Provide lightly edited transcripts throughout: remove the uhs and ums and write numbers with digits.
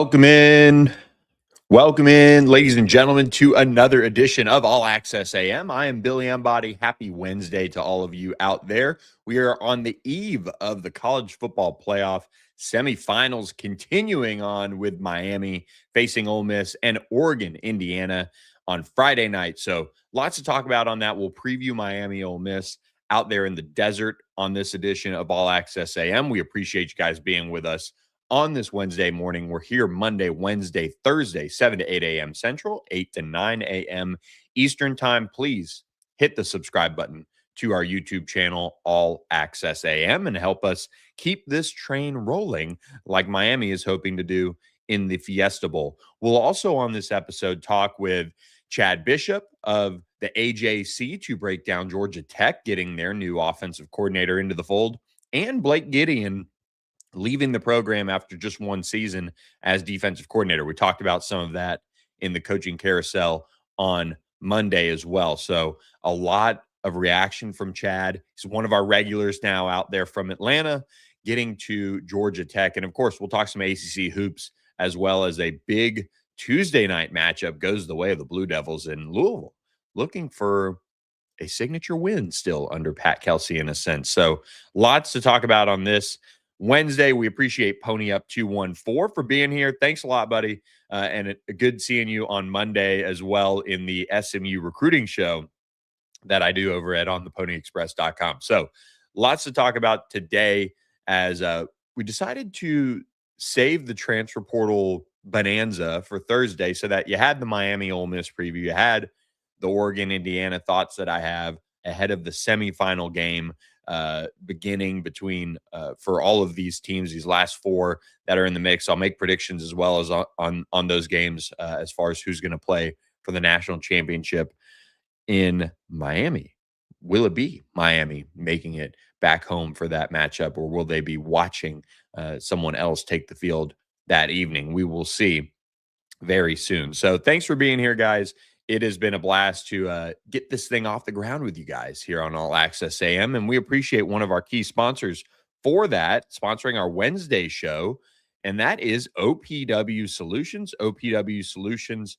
Welcome in. Welcome in, ladies and gentlemen, to another edition of All Access AM. I am Billy Embody. Happy Wednesday to all of you out there. We are on the eve of the college football playoff semifinals, continuing on with Miami facing Ole Miss and Oregon, Indiana on Friday night. So lots to talk about on that. We'll preview Miami, Ole Miss out there in the desert on this edition of All Access AM. We appreciate you guys being with us on this Wednesday morning. We're here Monday, Wednesday, Thursday, 7 to 8 a.m. Central, 8 to 9 a.m. Eastern time. Please hit the subscribe button to our YouTube channel, All Access AM, and help us keep this train rolling like Miami is hoping to do in the Fiesta Bowl. We'll also on this episode talk with Chad Bishop of the AJC to break down Georgia Tech getting their new offensive coordinator into the fold, and Blake Gideon leaving the program after just one season as defensive coordinator. We talked about some of that in the coaching carousel on Monday as well. So a lot of reaction from Chad. He's one of our regulars now out there from Atlanta, getting to Georgia Tech. And of course, we'll talk some ACC hoops as well as a big Tuesday night matchup goes the way of the Blue Devils in Louisville, looking for a signature win still under Pat Kelsey in a sense. So lots to talk about on this Wednesday. We appreciate Pony Up 214 for being here. Thanks a lot, buddy. And good seeing you on Monday as well in the SMU recruiting show that I do over at ontheponyexpress.com. So lots to talk about today as we decided to save the transfer portal bonanza for Thursday so that you had the Miami Ole Miss preview, you had the Oregon Indiana thoughts that I have ahead of the semifinal game beginning between for all of these teams, these last four that are in the mix. I'll make predictions as well as on those games as far as who's going to play for the national championship in Miami. Will it be Miami making it back home for that matchup, or will they be watching someone else take the field that evening? We will see very soon. So thanks for being here, guys. It has been a blast to get this thing off the ground with you guys here on All Access AM. And we appreciate one of our key sponsors for that, sponsoring our Wednesday show. And that is OPW Solutions. OPW Solutions,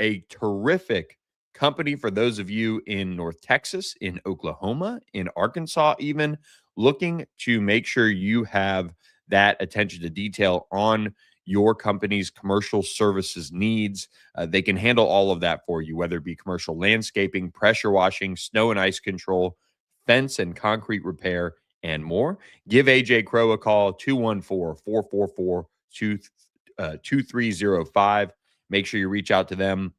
a terrific company for those of you in North Texas, in Oklahoma, in Arkansas, even looking to make sure you have that attention to detail on your company's commercial services needs. They can handle all of that for you, whether it be commercial landscaping, pressure washing, snow and ice control, fence and concrete repair, and more. Give AJ Crow a call, 214-444-2305. Make sure you reach out to them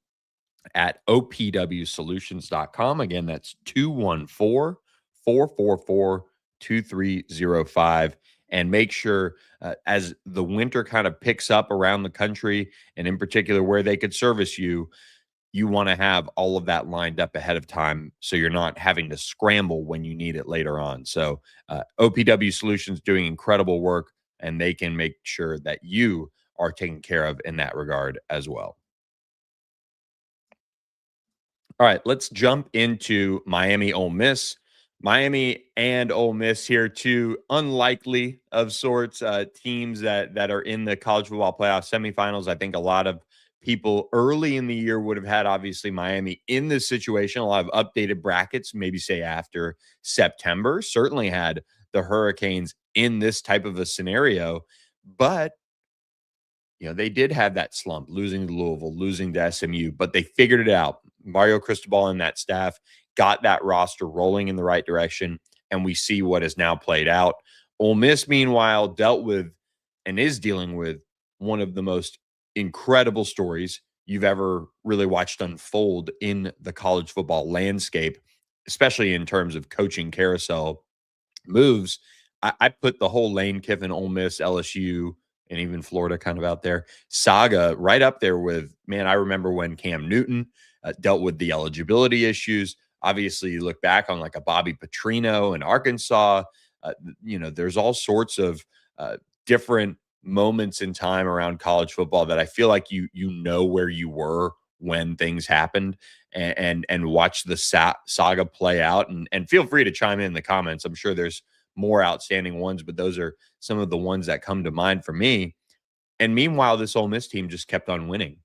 at opwsolutions.com. Again, that's 214-444-2305. And make sure as the winter kind of picks up around the country, and in particular where they could service you, you want to have all of that lined up ahead of time so you're not having to scramble when you need it later on. So OPW Solutions doing incredible work, and they can make sure that you are taken care of in that regard as well. All right, let's jump into Miami Ole Miss. Miami and Ole Miss here, two unlikely of sorts teams that are in the college football playoff semifinals. I think a lot of people early in the year would have had obviously Miami in this situation. A lot of updated brackets, maybe say after September, certainly had the Hurricanes in this type of a scenario. But they did have that slump, losing to Louisville, losing to SMU, but they figured it out. Mario Cristobal and that staff got that roster rolling in the right direction, and we see what has now played out. Ole Miss, meanwhile, dealt with and is dealing with one of the most incredible stories you've ever really watched unfold in the college football landscape, especially in terms of coaching carousel moves. I put the whole Lane Kiffin, Ole Miss, LSU, and even Florida kind of out there saga right up there with, man, I remember when Cam Newton dealt with the eligibility issues. Obviously, you look back on like a Bobby Petrino in Arkansas. There's all sorts of different moments in time around college football that I feel like you know where you were when things happened, and watch the saga play out. And feel free to chime in the comments. I'm sure there's more outstanding ones, but those are some of the ones that come to mind for me. And meanwhile, this Ole Miss team just kept on winning.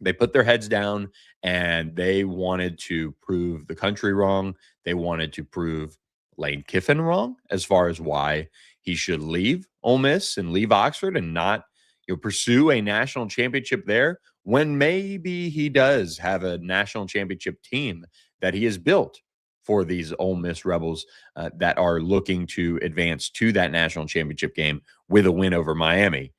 They put their heads down and they wanted to prove the country wrong. They wanted to prove Lane Kiffin wrong as far as why he should leave Ole Miss and leave Oxford and not pursue a national championship there when maybe he does have a national championship team that he has built for these Ole Miss Rebels that are looking to advance to that national championship game with a win over Miami.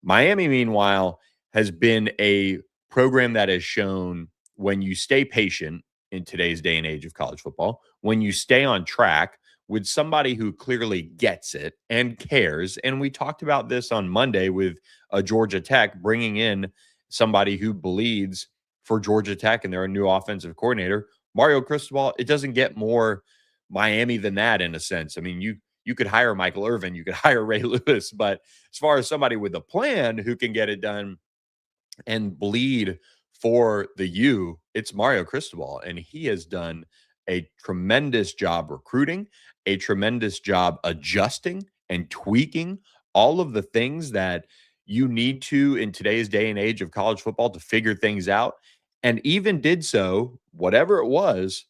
Miami, meanwhile, has been a program that has shown when you stay patient in today's day and age of college football, when you stay on track with somebody who clearly gets it and cares. And we talked about this on Monday with Georgia Tech bringing in somebody who bleeds for Georgia Tech and their new offensive coordinator, Mario Cristobal. It doesn't get more Miami than that in a sense. I mean, you could hire Michael Irvin, you could hire Ray Lewis, but as far as somebody with a plan who can get it done and bleed for the U, it's Mario Cristobal. And he has done a tremendous job recruiting, a tremendous job adjusting and tweaking all of the things that you need to in today's day and age of college football to figure things out. And even did so, whatever it was,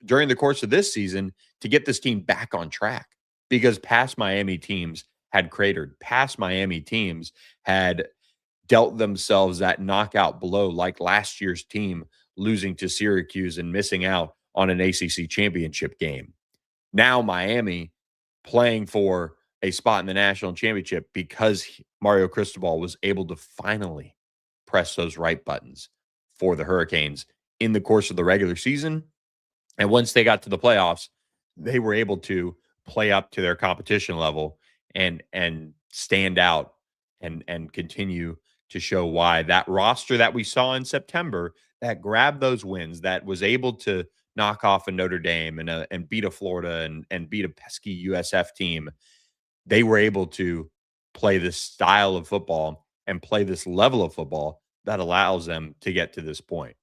during the course of this season to get this team back on track because past Miami teams had cratered, past Miami teams had dealt themselves that knockout blow like last year's team losing to Syracuse and missing out on an ACC championship game. Now Miami playing for a spot in the national championship because Mario Cristobal was able to finally press those right buttons for the Hurricanes in the course of the regular season. And once they got to the playoffs, they were able to play up to their competition level and stand out and continue to show why that roster that we saw in September that grabbed those wins, that was able to knock off a Notre Dame and beat a Florida and beat a pesky USF team, they were able to play this style of football and play this level of football that allows them to get to this point.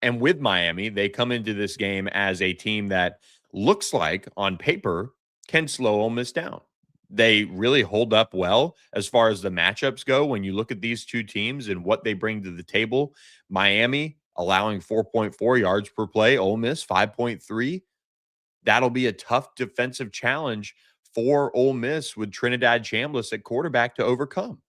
And with Miami, they come into this game as a team that looks like on paper can slow Ole Miss down. They really hold up well as far as the matchups go. When you look at these two teams and what they bring to the table, Miami allowing 4.4 yards per play, Ole Miss 5.3. That'll be a tough defensive challenge for Ole Miss with Trinidad Chambliss at quarterback to overcome.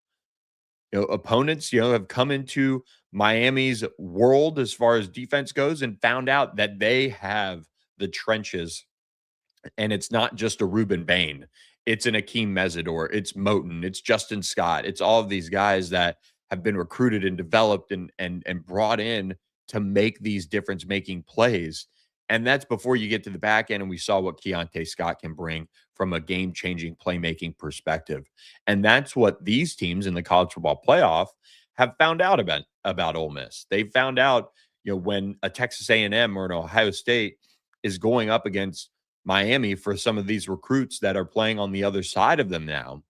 Opponents, have come into Miami's world as far as defense goes and found out that they have the trenches. And it's not just a Reuben Bain. It's an Akeem Mesidor. It's Moton. It's Justin Scott. It's all of these guys that have been recruited and developed and brought in to make these difference-making plays. And that's before you get to the back end, and we saw what Keontae Scott can bring from a game-changing playmaking perspective. And that's what these teams in the college football playoff have found out about Ole Miss. They found out, when a Texas A&M or an Ohio State is going up against Miami for some of these recruits that are playing on the other side of them now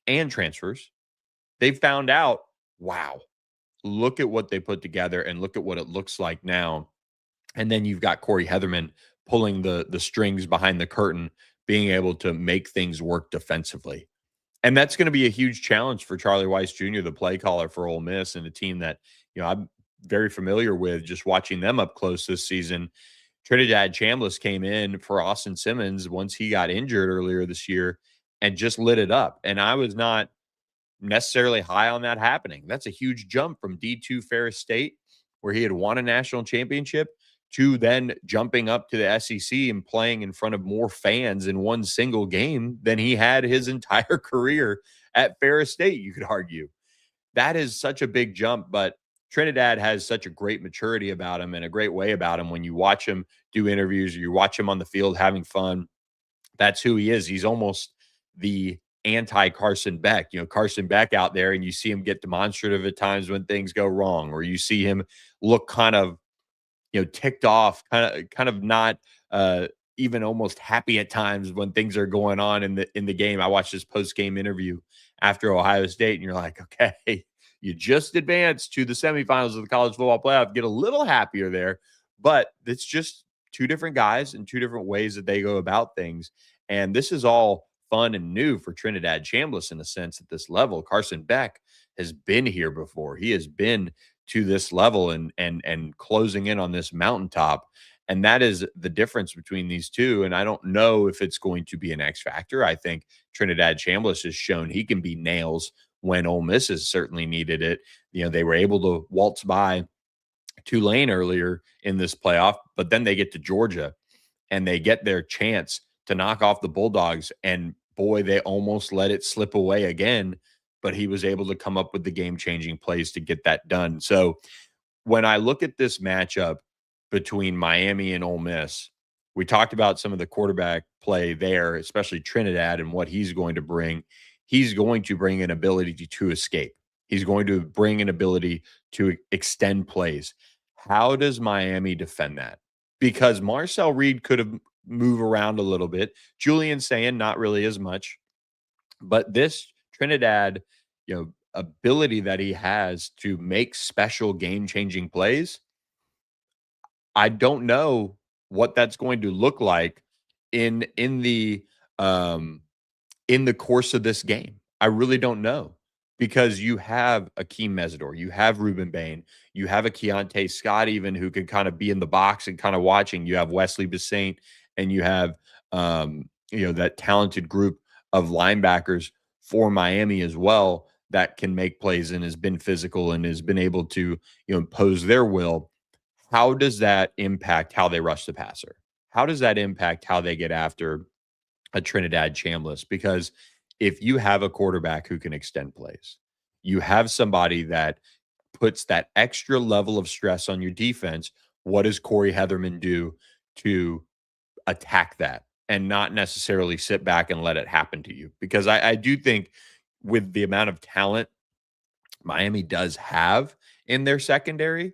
and transfers, they found out, wow, look at what they put together and look at what it looks like now. And then you've got Corey Heatherman pulling the strings behind the curtain, being able to make things work defensively. And that's going to be a huge challenge for Charlie Weiss Jr., the play caller for Ole Miss, and a team that, I'm very familiar with just watching them up close this season. Trinidad Chambliss came in for Austin Simmons once he got injured earlier this year and just lit it up. And I was not necessarily high on that happening. That's a huge jump from D2 Ferris State, where he had won a national championship, to then jumping up to the SEC and playing in front of more fans in one single game than he had his entire career at Ferris State, you could argue. That is such a big jump, but Trinidad has such a great maturity about him and a great way about him. When you watch him do interviews or you watch him on the field having fun, that's who he is. He's almost the anti-Carson Beck. Carson Beck out there, and you see him get demonstrative at times when things go wrong, or you see him look kind of ticked off, kind of not even almost happy at times when things are going on in the game. I watched this post-game interview after Ohio State, and you're like, okay, you just advanced to the semifinals of the college football playoff. Get a little happier there, but it's just two different guys and two different ways that they go about things. And this is all fun and new for Trinidad Chambliss in a sense at this level. Carson Beck has been here before. He has been to this level and closing in on this mountaintop. And that is the difference between these two. And I don't know if it's going to be an X factor. I think Trinidad Chambliss has shown he can be nails when Ole Miss has certainly needed it. They were able to waltz by Tulane earlier in this playoff, but then they get to Georgia and they get their chance to knock off the Bulldogs. And boy, they almost let it slip away again, but he was able to come up with the game-changing plays to get that done. So when I look at this matchup between Miami and Ole Miss, we talked about some of the quarterback play there, especially Trinidad and what he's going to bring. He's going to bring an ability to escape. He's going to bring an ability to extend plays. How does Miami defend that? Because Marcel Reed could have moved around a little bit. Julian saying not really as much. But this Trinidad, ability that he has to make special game-changing plays, I don't know what that's going to look like in the um in the course of this game. I really don't know because you have Akeem Mesidor, you have Ruben Bain, you have a Keontae Scott even who can kind of be in the box and kind of watching. You have Wesley Bissaint and you have that talented group of linebackers for Miami as well that can make plays and has been physical and has been able to impose their will. How does that impact how they rush the passer? How does that impact how they get after a Trinidad Chambliss? Because if you have a quarterback who can extend plays, you have somebody that puts that extra level of stress on your defense. What does Corey Heatherman do to attack that and not necessarily sit back and let it happen to you? Because I do think with the amount of talent Miami does have in their secondary,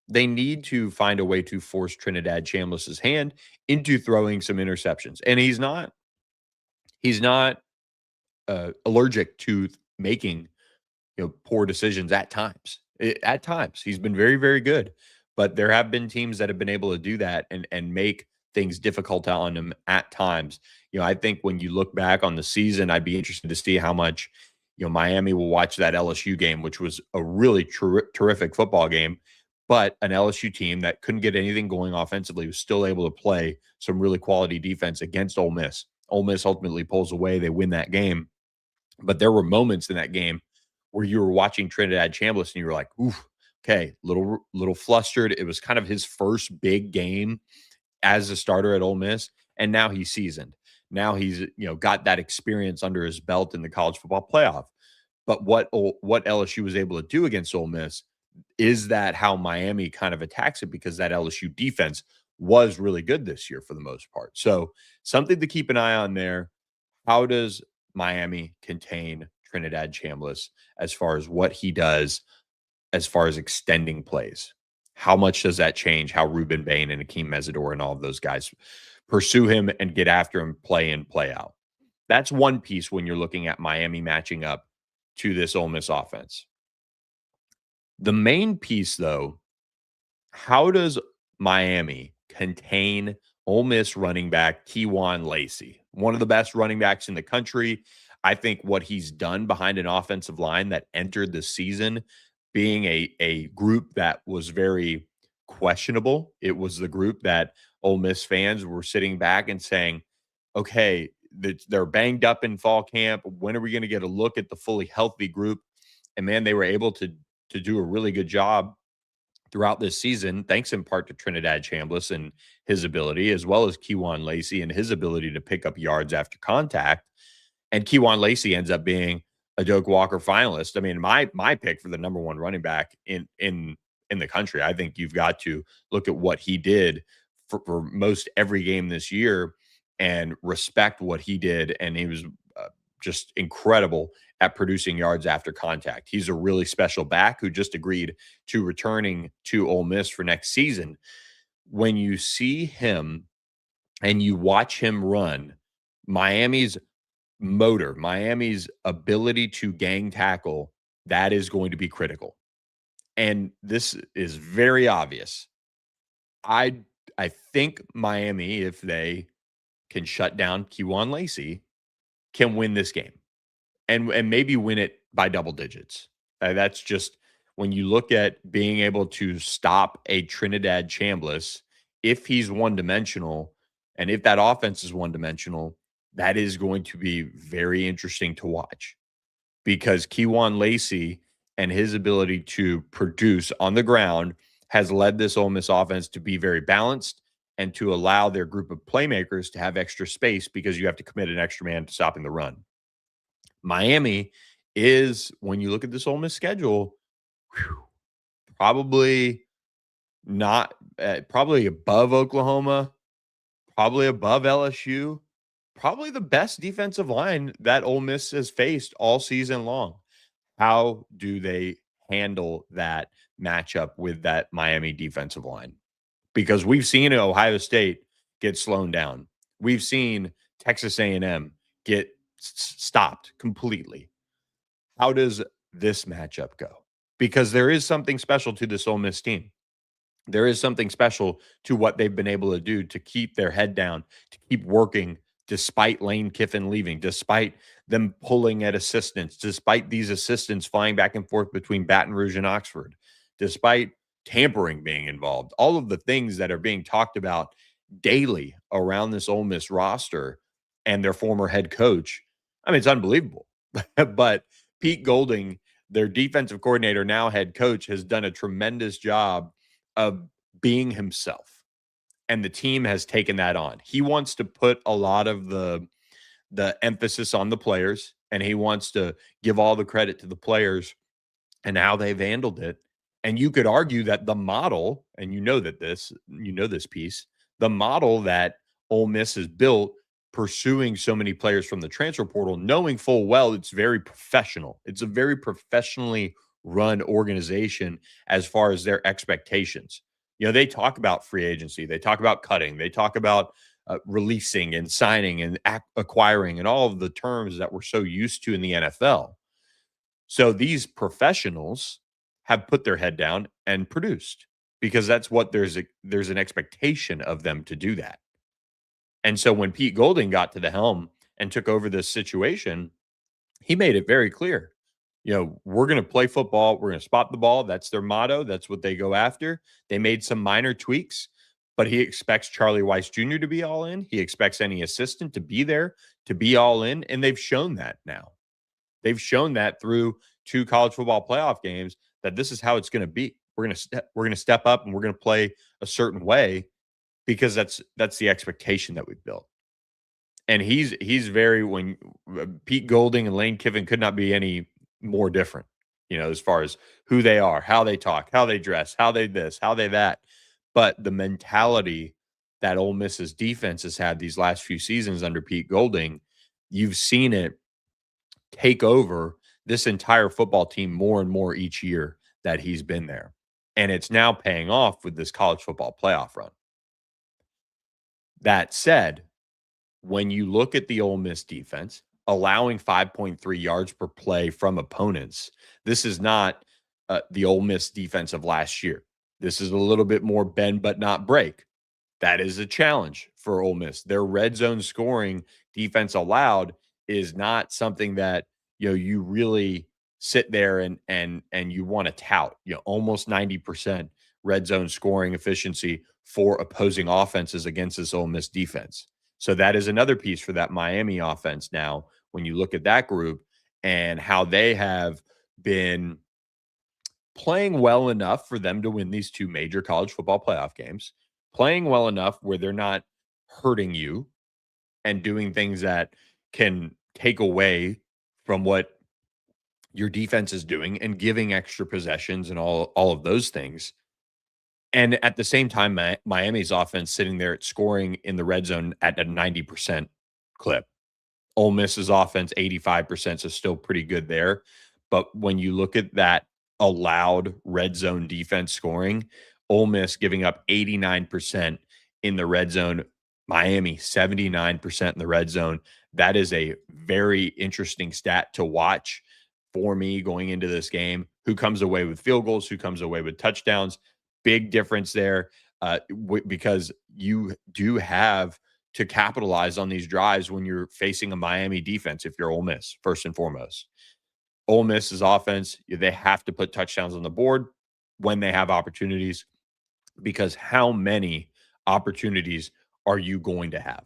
they need to find a way to force Trinidad Chambliss's hand into throwing some interceptions. And he's not allergic to making poor decisions at times. At times, he's been very, very good. But there have been teams that have been able to do that and make things difficult on him at times. I think when you look back on the season, I'd be interested to see how much Miami will watch that LSU game, which was a really terrific football game. But an LSU team that couldn't get anything going offensively was still able to play some really quality defense against Ole Miss. Ole Miss ultimately pulls away. They win that game. But there were moments in that game where you were watching Trinidad Chambliss and you were like, oof, okay, little flustered. It was kind of his first big game as a starter at Ole Miss, and now he's seasoned. Now he's got that experience under his belt in the college football playoff. But what LSU was able to do against Ole Miss, is that how Miami kind of attacks it? Because that LSU defense was really good this year for the most part. So something to keep an eye on there. How does Miami contain Trinidad Chambliss as far as what he does as far as extending plays? How much does that change how Ruben Bain and Akeem Mesidor and all of those guys pursue him and get after him, play in, play out? That's one piece when you're looking at Miami matching up to this Ole Miss offense. The main piece, though, how does Miami contain Ole Miss running back Kewan Lacey, one of the best running backs in the country? I think what he's done behind an offensive line that entered the season being a group that was very questionable. It was the group that Ole Miss fans were sitting back and saying, okay, they're banged up in fall camp. When are we going to get a look at the fully healthy group? And man, they were able to do a really good job throughout this season, thanks in part to Trinidad Chambliss and his ability, as well as Kewan Lacey and his ability to pick up yards after contact. And Kewan Lacey ends up being a Doak Walker finalist. I mean, my pick for the number one running back in the country. I think you've got to look at what he did for most every game this year and respect what he did. And he was just incredible at producing yards after contact. He's a really special back who just agreed to returning to Ole Miss for next season. When you see him and you watch him run, Miami's motor, Miami's ability to gang tackle, that is going to be critical. And this is very obvious. I think Miami, if they can shut down Kewan Lacey, can win this game and maybe win it by double digits. That's just when you look at being able to stop a Trinidad Chambliss, if he's one dimensional and if that offense is one dimensional, that is going to be very interesting to watch because Kewan Lacey and his ability to produce on the ground has led this Ole Miss offense to be very balanced and to allow their group of playmakers to have extra space because you have to commit an extra man to stopping the run. Miami is, when you look at this Ole Miss schedule, whew, probably not, probably above Oklahoma, probably above LSU, probably the best defensive line that Ole Miss has faced all season long. How do they handle that matchup with that Miami defensive line? Because we've seen Ohio State get slowed down. We've seen Texas A&M get stopped completely. How does this matchup go? Because there is something special to this Ole Miss team. There is something special to what they've been able to do to keep their head down, to keep working despite Lane Kiffin leaving, despite them pulling at assistants, despite these assistants flying back and forth between Baton Rouge and Oxford, despite tampering being involved, all of the things that are being talked about daily around this Ole Miss roster and their former head coach. I mean, it's unbelievable. But Pete Golding, their defensive coordinator, now head coach, has done a tremendous job of being himself. And the team has taken that on. He wants to put a lot of the emphasis on the players, and he wants to give all the credit to the players and how they've handled it. And you could argue that the model, and you know this piece, the model that Ole Miss has built pursuing so many players from the transfer portal, knowing full well it's very professional. It's a very professionally run organization as far as their expectations. You know, they talk about free agency, they talk about cutting, they talk about releasing and signing and acquiring and all of the terms that we're so used to in the NFL. So these professionals have put their head down and produced because that's what there's an expectation of them to do that. And so when Pete Golding got to the helm and took over this situation, he made it very clear. You know, we're going to play football. We're going to spot the ball. That's their motto. That's what they go after. They made some minor tweaks, but he expects Charlie Weiss Jr. to be all in. He expects any assistant to be there, to be all in. And they've shown that now. They've shown that through 2 college football playoff games that this is how it's going to be. We're going to step up and we're going to play a certain way because that's the expectation that we've built. And he's very when Pete Golding and Lane Kiffin could not be any more different, you know, as far as who they are, how they talk, how they dress, how they this, how they that. But the mentality that Ole Miss's defense has had these last few seasons under Pete Golding, you've seen it take over this entire football team more and more each year that he's been there. And it's now paying off with this college football playoff run. That said, when you look at the Ole Miss defense, allowing 5.3 yards per play from opponents, this is not the Ole Miss defense of last year. This is a little bit more bend but not break. That is a challenge for Ole Miss. Their red zone scoring defense allowed is not something that you really sit there and you want to tout. Almost 90% red zone scoring efficiency for opposing offenses against this Ole Miss defense. So that is another piece for that Miami offense now when you look at that group and how they have been playing well enough for them to win these 2 major college football playoff games, playing well enough where they're not hurting you and doing things that can take away from what your defense is doing and giving extra possessions and all of those things. And at the same time, Miami's offense sitting there at scoring in the red zone at a 90% clip. Ole Miss's offense, 85%, so still pretty good there. But when you look at that allowed red zone defense scoring, Ole Miss giving up 89% in the red zone, Miami 79% in the red zone. That is a very interesting stat to watch for me going into this game. Who comes away with field goals? Who comes away with touchdowns? Big difference there because you do have to capitalize on these drives when you're facing a Miami defense if you're Ole Miss, first and foremost. Ole Miss's offense, they have to put touchdowns on the board when they have opportunities, because how many opportunities are you going to have?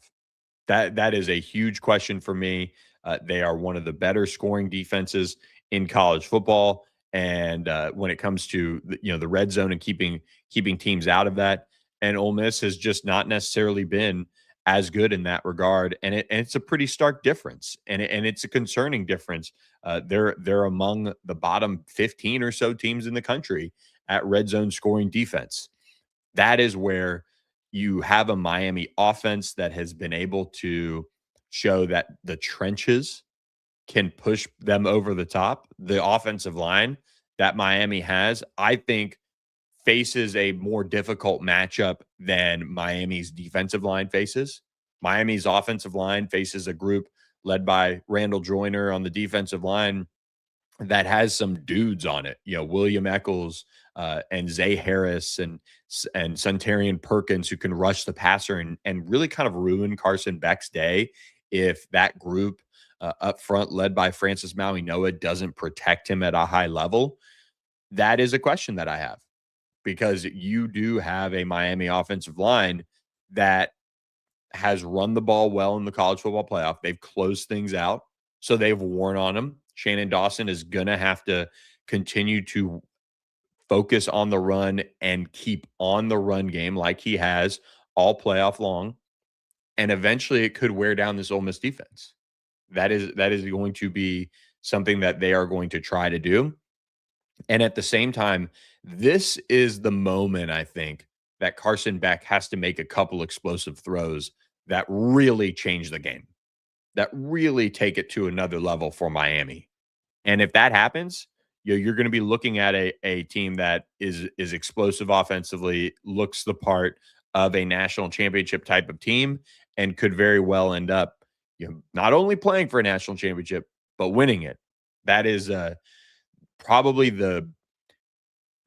That is a huge question for me. They are one of the better scoring defenses in college football, and when it comes to the red zone and keeping teams out of that, and Ole Miss has just not necessarily been as good in that regard, and it's a pretty stark difference, and it's a concerning difference. They're among the bottom 15 or so teams in the country at red zone scoring defense. That is where you have a Miami offense that has been able to show that the trenches can push them over the top. The offensive line that Miami has, I think, faces a more difficult matchup than Miami's defensive line faces. Miami's offensive line faces a group led by Randall Joyner on the defensive line that has some dudes on it. William Eccles, and Zay Harris, and Suntarian Perkins, who can rush the passer and really kind of ruin Carson Beck's day if that group up front, led by Francis Maui-Noah, doesn't protect him at a high level. That is a question that I have, because you do have a Miami offensive line that has run the ball well in the college football playoff. They've closed things out, so they've worn on them. Shannon Dawson is going to have to continue to focus on the run and keep on the run game like he has all playoff long. And eventually it could wear down this Ole Miss defense. That is going to be something that they are going to try to do. And at the same time, this is the moment, I think, that Carson Beck has to make a couple explosive throws that really change the game, that really take it to another level for Miami. And if that happens, you're going to be looking at a team that is explosive offensively, looks the part of a national championship type of team, and could very well end up not only playing for a national championship but winning it. That is probably the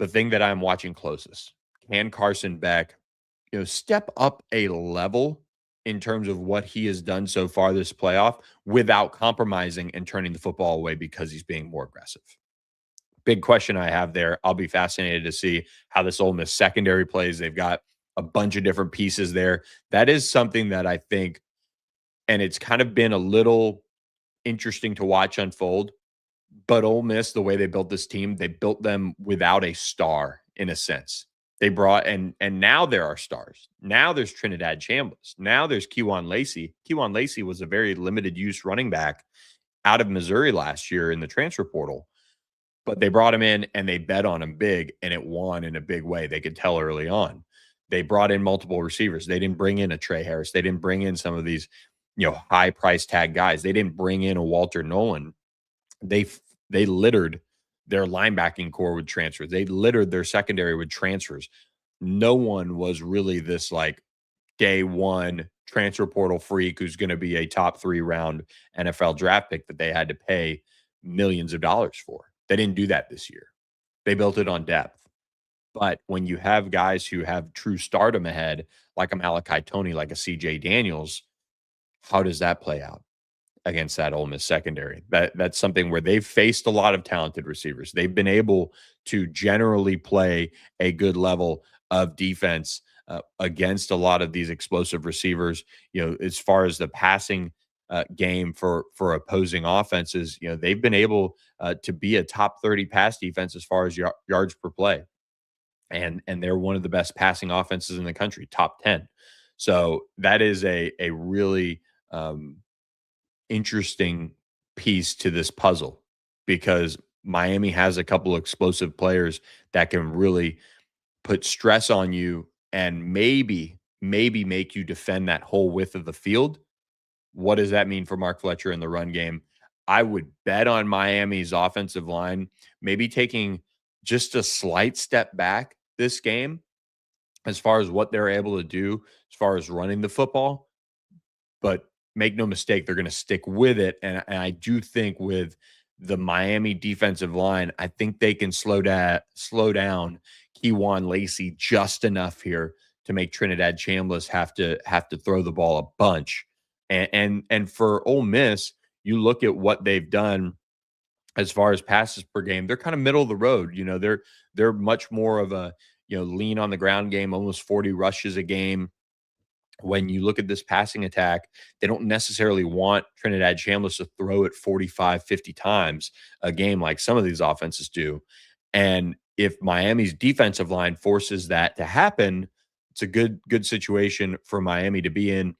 thing that I'm watching closest. Can Carson Beck step up a level in terms of what he has done so far this playoff without compromising and turning the football away because he's being more aggressive? Big question I have there. I'll be fascinated to see how this Ole Miss secondary plays. They've got a bunch of different pieces there. That is something that I think, and it's kind of been a little interesting to watch unfold. But Ole Miss, the way they built this team, they built them without a star in a sense. They brought and now there are stars. Now there's Trinidad Chambliss. Now there's Kewan Lacey. Kewan Lacey was a very limited use running back out of Missouri last year in the transfer portal. But they brought him in and they bet on him big, and it won in a big way. They could tell early on. They brought in multiple receivers. They didn't bring in a Trey Harris. They didn't bring in some of these, high price tag guys. They didn't bring in a Walter Nolan. They littered their linebacking core with transfers. They littered their secondary with transfers. No one was really this day one transfer portal freak who's going to be a top 3 round NFL draft pick that they had to pay millions of dollars for. They didn't do that this year. They built it on depth. But when you have guys who have true stardom ahead, like a Malachi Tony, like a CJ Daniels, how does that play out against that Ole Miss secondary? That's something where they've faced a lot of talented receivers. They've been able to generally play a good level of defense against a lot of these explosive receivers. As far as the passing game for opposing offenses, they've been able to be a top 30 pass defense as far as yards per play. And they're one of the best passing offenses in the country, top 10. So that is a really interesting piece to this puzzle, because Miami has a couple of explosive players that can really put stress on you and maybe make you defend that whole width of the field. What does that mean for Mark Fletcher in the run game? I would bet on Miami's offensive line maybe taking just a slight step back this game as far as what they're able to do as far as running the football. But make no mistake, they're going to stick with it. And I do think with the Miami defensive line, I think they can slow down Kewan Lacey just enough here to make Trinidad Chambliss have to throw the ball a bunch. And for Ole Miss, you look at what they've done as far as passes per game, they're kind of middle of the road. They're much more of a lean on the ground game, almost 40 rushes a game. When you look at this passing attack, they don't necessarily want Trinidad Chambliss to throw it 45, 50 times a game like some of these offenses do. And if Miami's defensive line forces that to happen, it's a good situation for Miami to be in.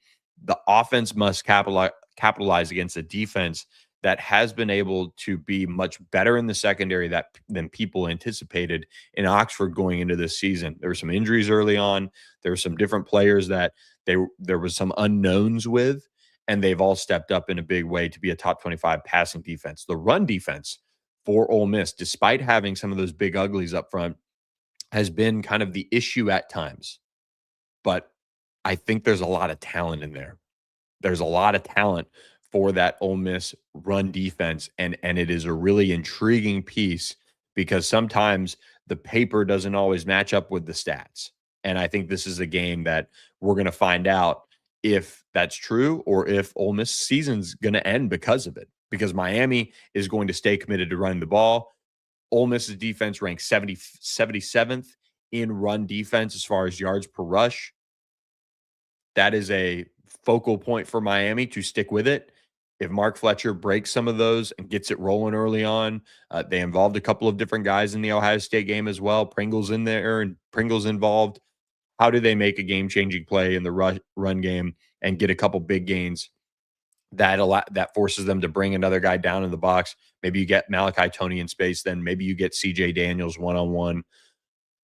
The offense must capitalize against a defense that has been able to be much better in the secondary than people anticipated in Oxford going into this season. There were some injuries early on. There were some different players that there was some unknowns with, and they've all stepped up in a big way to be a top 25 passing defense. The run defense for Ole Miss, despite having some of those big uglies up front, has been kind of the issue at times. But I think there's a lot of talent in there. There's a lot of talent for that Ole Miss run defense, and it is a really intriguing piece because sometimes the paper doesn't always match up with the stats. And I think this is a game that we're going to find out if that's true or if Ole Miss season's going to end because of it. Because Miami is going to stay committed to running the ball. Ole Miss's defense ranked 77th in run defense as far as yards per rush. That is a focal point for Miami to stick with it. If Mark Fletcher breaks some of those and gets it rolling early on, they involved a couple of different guys in the Ohio State game as well. Pringle's in there and Pringle's involved. How do they make a game-changing play in the run game and get a couple big gains that forces them to bring another guy down in the box? Maybe you get Malachi Toney in space, then maybe you get CJ Daniels one-on-one.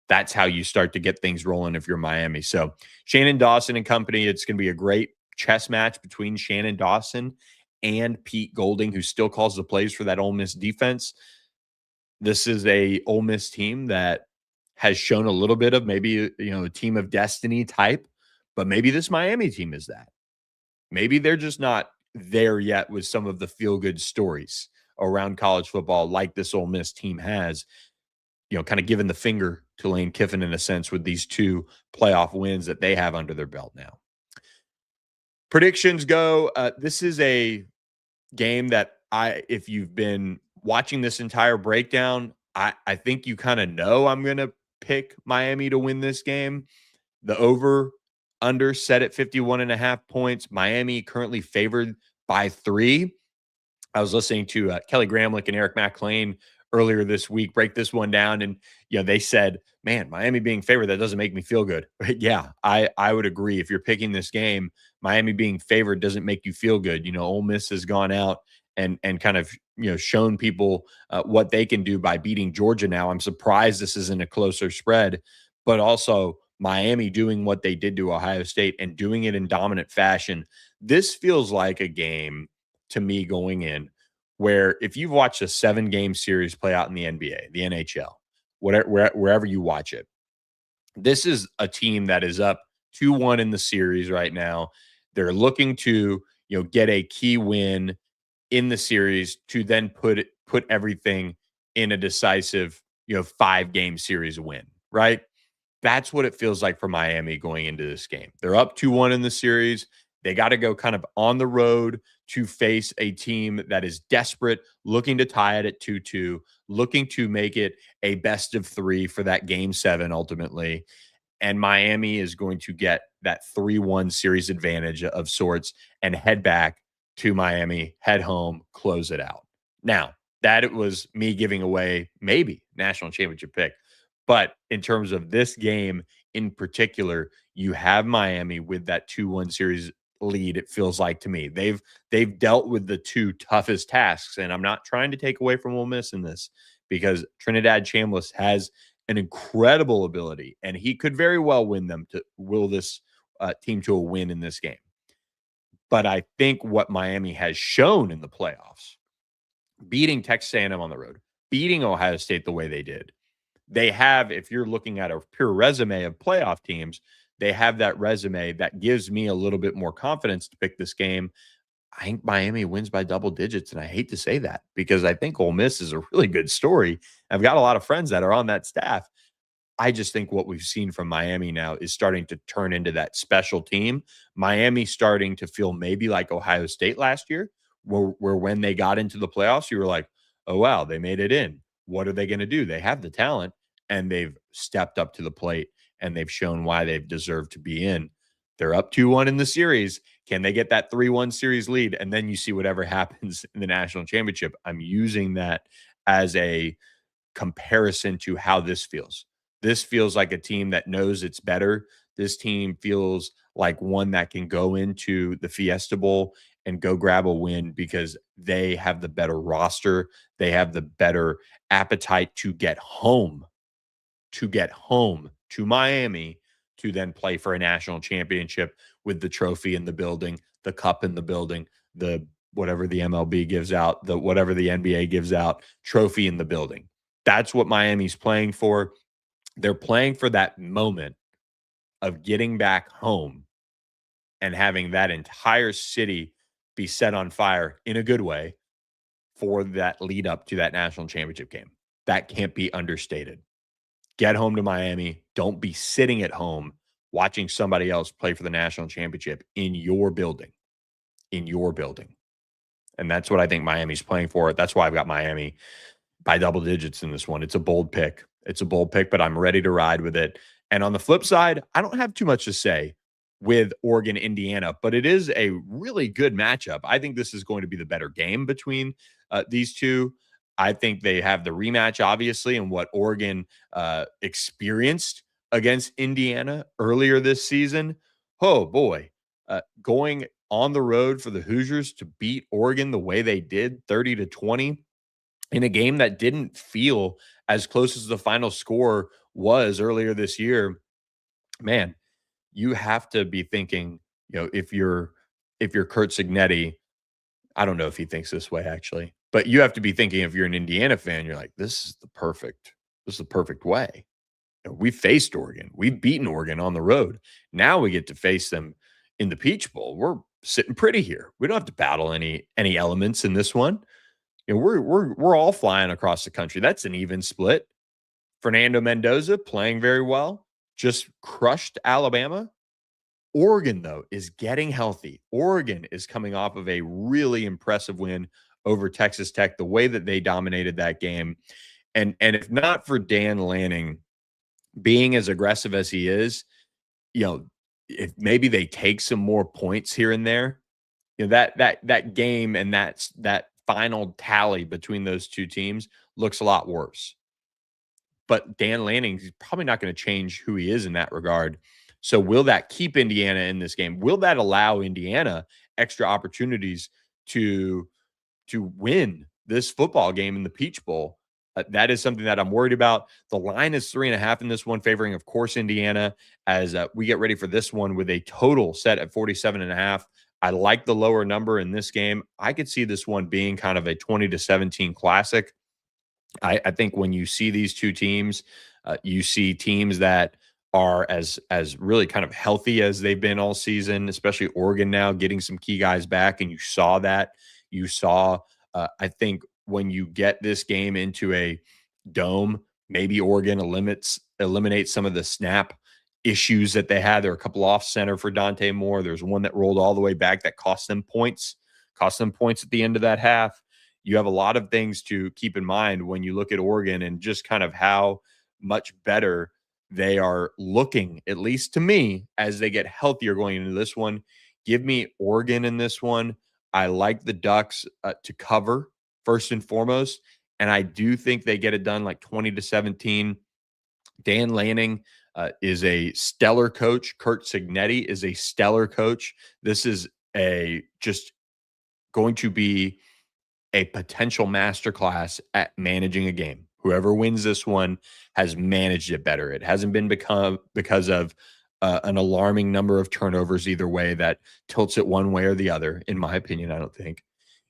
That's how you start to get things rolling if you're Miami. So Shannon Dawson and company, it's going to be a great chess match between Shannon Dawson and Pete Golding, who still calls the plays for that Ole Miss defense. This is a Ole Miss team that has shown a little bit of maybe, a team of destiny type, but maybe this Miami team is that. Maybe they're just not there yet with some of the feel-good stories around college football like this Ole Miss team has, kind of giving the finger to Lane Kiffin in a sense with these two playoff wins that they have under their belt now. Predictions go. This is a game that if you've been watching this entire breakdown, I think you kind of know I'm going to pick Miami to win this game. The over under set at 51.5 points. Miami currently favored by 3. I was listening to Kelly Gramlich and Eric McLean earlier this week break this one down, and they said, man, Miami being favored, that doesn't make me feel good. Yeah, I would agree. If you're picking this game, Miami being favored doesn't make you feel good. Ole Miss has gone out and kind of shown people what they can do by beating Georgia now. I'm surprised this isn't a closer spread, but also Miami doing what they did to Ohio State and doing it in dominant fashion. This feels like a game to me going in where if you've watched a 7-game series play out in the NBA, the NHL, wherever you watch it, this is a team that is up 2-1 in the series right now. They're looking to, get a key win in the series to then put everything in a decisive, 5-game series win, right? That's what it feels like for Miami going into this game. They're up 2-1 in the series. They got to go kind of on the road to face a team that is desperate, looking to tie it at 2-2, looking to make it a best of 3 for that game 7 ultimately. And Miami is going to get that 3-1 series advantage of sorts and head back to Miami, head home, close it out. Now, that it was me giving away maybe national championship pick. But in terms of this game in particular, you have Miami with that 2-1 series lead, it feels like to me. They've dealt with the two toughest tasks, and I'm not trying to take away from Ole Miss in this because Trinidad Chambliss has an incredible ability, and he could very well will this team to a win in this game. But I think what Miami has shown in the playoffs, beating Texas A&M on the road, beating Ohio State the way they did, they have, if you're looking at a pure resume of playoff teams, they have that resume that gives me a little bit more confidence to pick this game. I think Miami wins by double digits, and I hate to say that because I think Ole Miss is a really good story. I've got a lot of friends that are on that staff. I just think what we've seen from Miami now is starting to turn into that special team. Miami starting to feel maybe like Ohio State last year, where when they got into the playoffs, you were like, oh, wow, they made it in. What are they going to do? They have the talent, and they've stepped up to the plate, and they've shown why they've deserved to be in. They're up 2-1 in the series. Can they get that 3-1 series lead? And then you see whatever happens in the national championship. I'm using that as a comparison to how this feels. This feels like a team that knows it's better. This team feels like one that can go into the Fiesta Bowl and go grab a win because they have the better roster. They have the better appetite to get home to Miami to then play for a national championship with the trophy in the building, the cup in the building, the whatever the MLB gives out, the whatever the NBA gives out, trophy in the building. That's what Miami's playing for. They're playing for that moment of getting back home and having that entire city be set on fire in a good way for that lead up to that national championship game. That can't be understated. Get home to Miami. Don't be sitting at home watching somebody else play for the national championship in your building. In your building. And that's what I think Miami's playing for. That's why I've got Miami by double digits in this one. It's a bold pick. It's a bold pick, but I'm ready to ride with it. And on the flip side, I don't have too much to say with Oregon, Indiana, but it is a really good matchup. I think this is going to be the better game between these two. I think they have the rematch, obviously, and what Oregon experienced against Indiana earlier this season. Oh, boy. Going on the road for the Hoosiers to beat Oregon the way they did, 30-20, in a game that didn't feel as close as the final score was earlier this year. Man, you have to be thinking, if you're Kurt Signetti, I don't know if he thinks this way actually, but you have to be thinking if you're an Indiana fan, you're like, this is the perfect way. We faced Oregon. We've beaten Oregon on the road. Now we get to face them in the Peach Bowl. We're sitting pretty here. We don't have to battle any elements in this one. We're all flying across the country. That's an even split. Fernando Mendoza playing very well, just crushed Alabama. Oregon, though, is getting healthy. Oregon is coming off of a really impressive win over Texas Tech, the way that they dominated that game. And if not for Dan Lanning being as aggressive as he is, if maybe they take some more points here and there, that game and that final tally between those two teams looks a lot worse. But Dan Lanning is probably not going to change who he is in that regard. So will that keep Indiana in this game? Will that allow Indiana extra opportunities to win this football game in the Peach Bowl? That is something that I'm worried about. The line is 3.5 in this one, favoring, of course, Indiana, as we get ready for this one with a total set at 47.5. I like the lower number in this game. I could see this one being kind of a 20-17 classic. I think when you see these two teams, you see teams that are as really kind of healthy as they've been all season, especially Oregon now getting some key guys back. And you saw that. You saw, I think, when you get this game into a dome, maybe Oregon eliminates some of the snap issues that they had. There are a couple off center for Dante Moore. There's one that rolled all the way back that cost them points at the end of that half. You have a lot of things to keep in mind when you look at Oregon and just kind of how much better they are looking, at least to me, as they get healthier going into this one. Give me Oregon in this one. I like the Ducks to cover first and foremost, and I do think they get it done like 20-17. Dan Lanning is a stellar coach. Kurt Signetti is a stellar coach. This is just going to be a potential masterclass at managing a game. Whoever wins this one has managed it better. It hasn't been because of an alarming number of turnovers either way that tilts it one way or the other, in my opinion. I don't think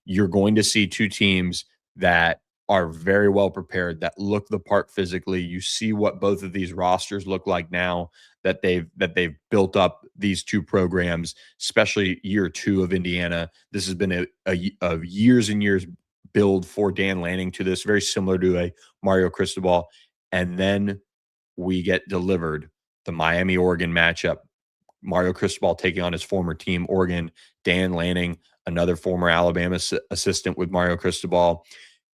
you're going to see two teams that are very well prepared, that look the part physically. You see what both of these rosters look like now that they've built up these two programs, especially year two of Indiana. This has been a years and years build for Dan Lanning to this, very similar to a Mario Cristobal. And then we get delivered the Miami-Oregon matchup. Mario Cristobal taking on his former team, Oregon. Dan Lanning, another former Alabama assistant with Mario Cristobal,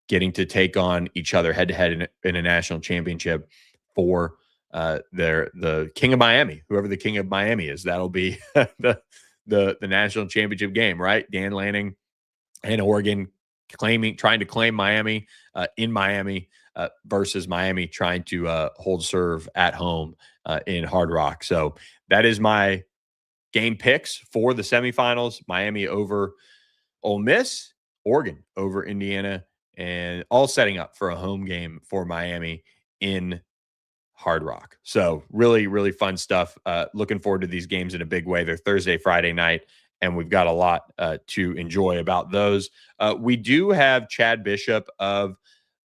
getting to take on each other head-to-head in a national championship for the King of Miami, whoever the King of Miami is. That'll be the national championship game, right? Dan Lanning and Oregon trying to claim Miami in Miami versus Miami trying to hold serve at home in Hard Rock. So that is my game picks for the semifinals: Miami over Ole Miss, Oregon over Indiana, and all setting up for a home game for Miami in Hard Rock. So really, really fun stuff. Looking forward to these games in a big way. They're Thursday, Friday night, and we've got a lot to enjoy about those. We do have Chad Bishop of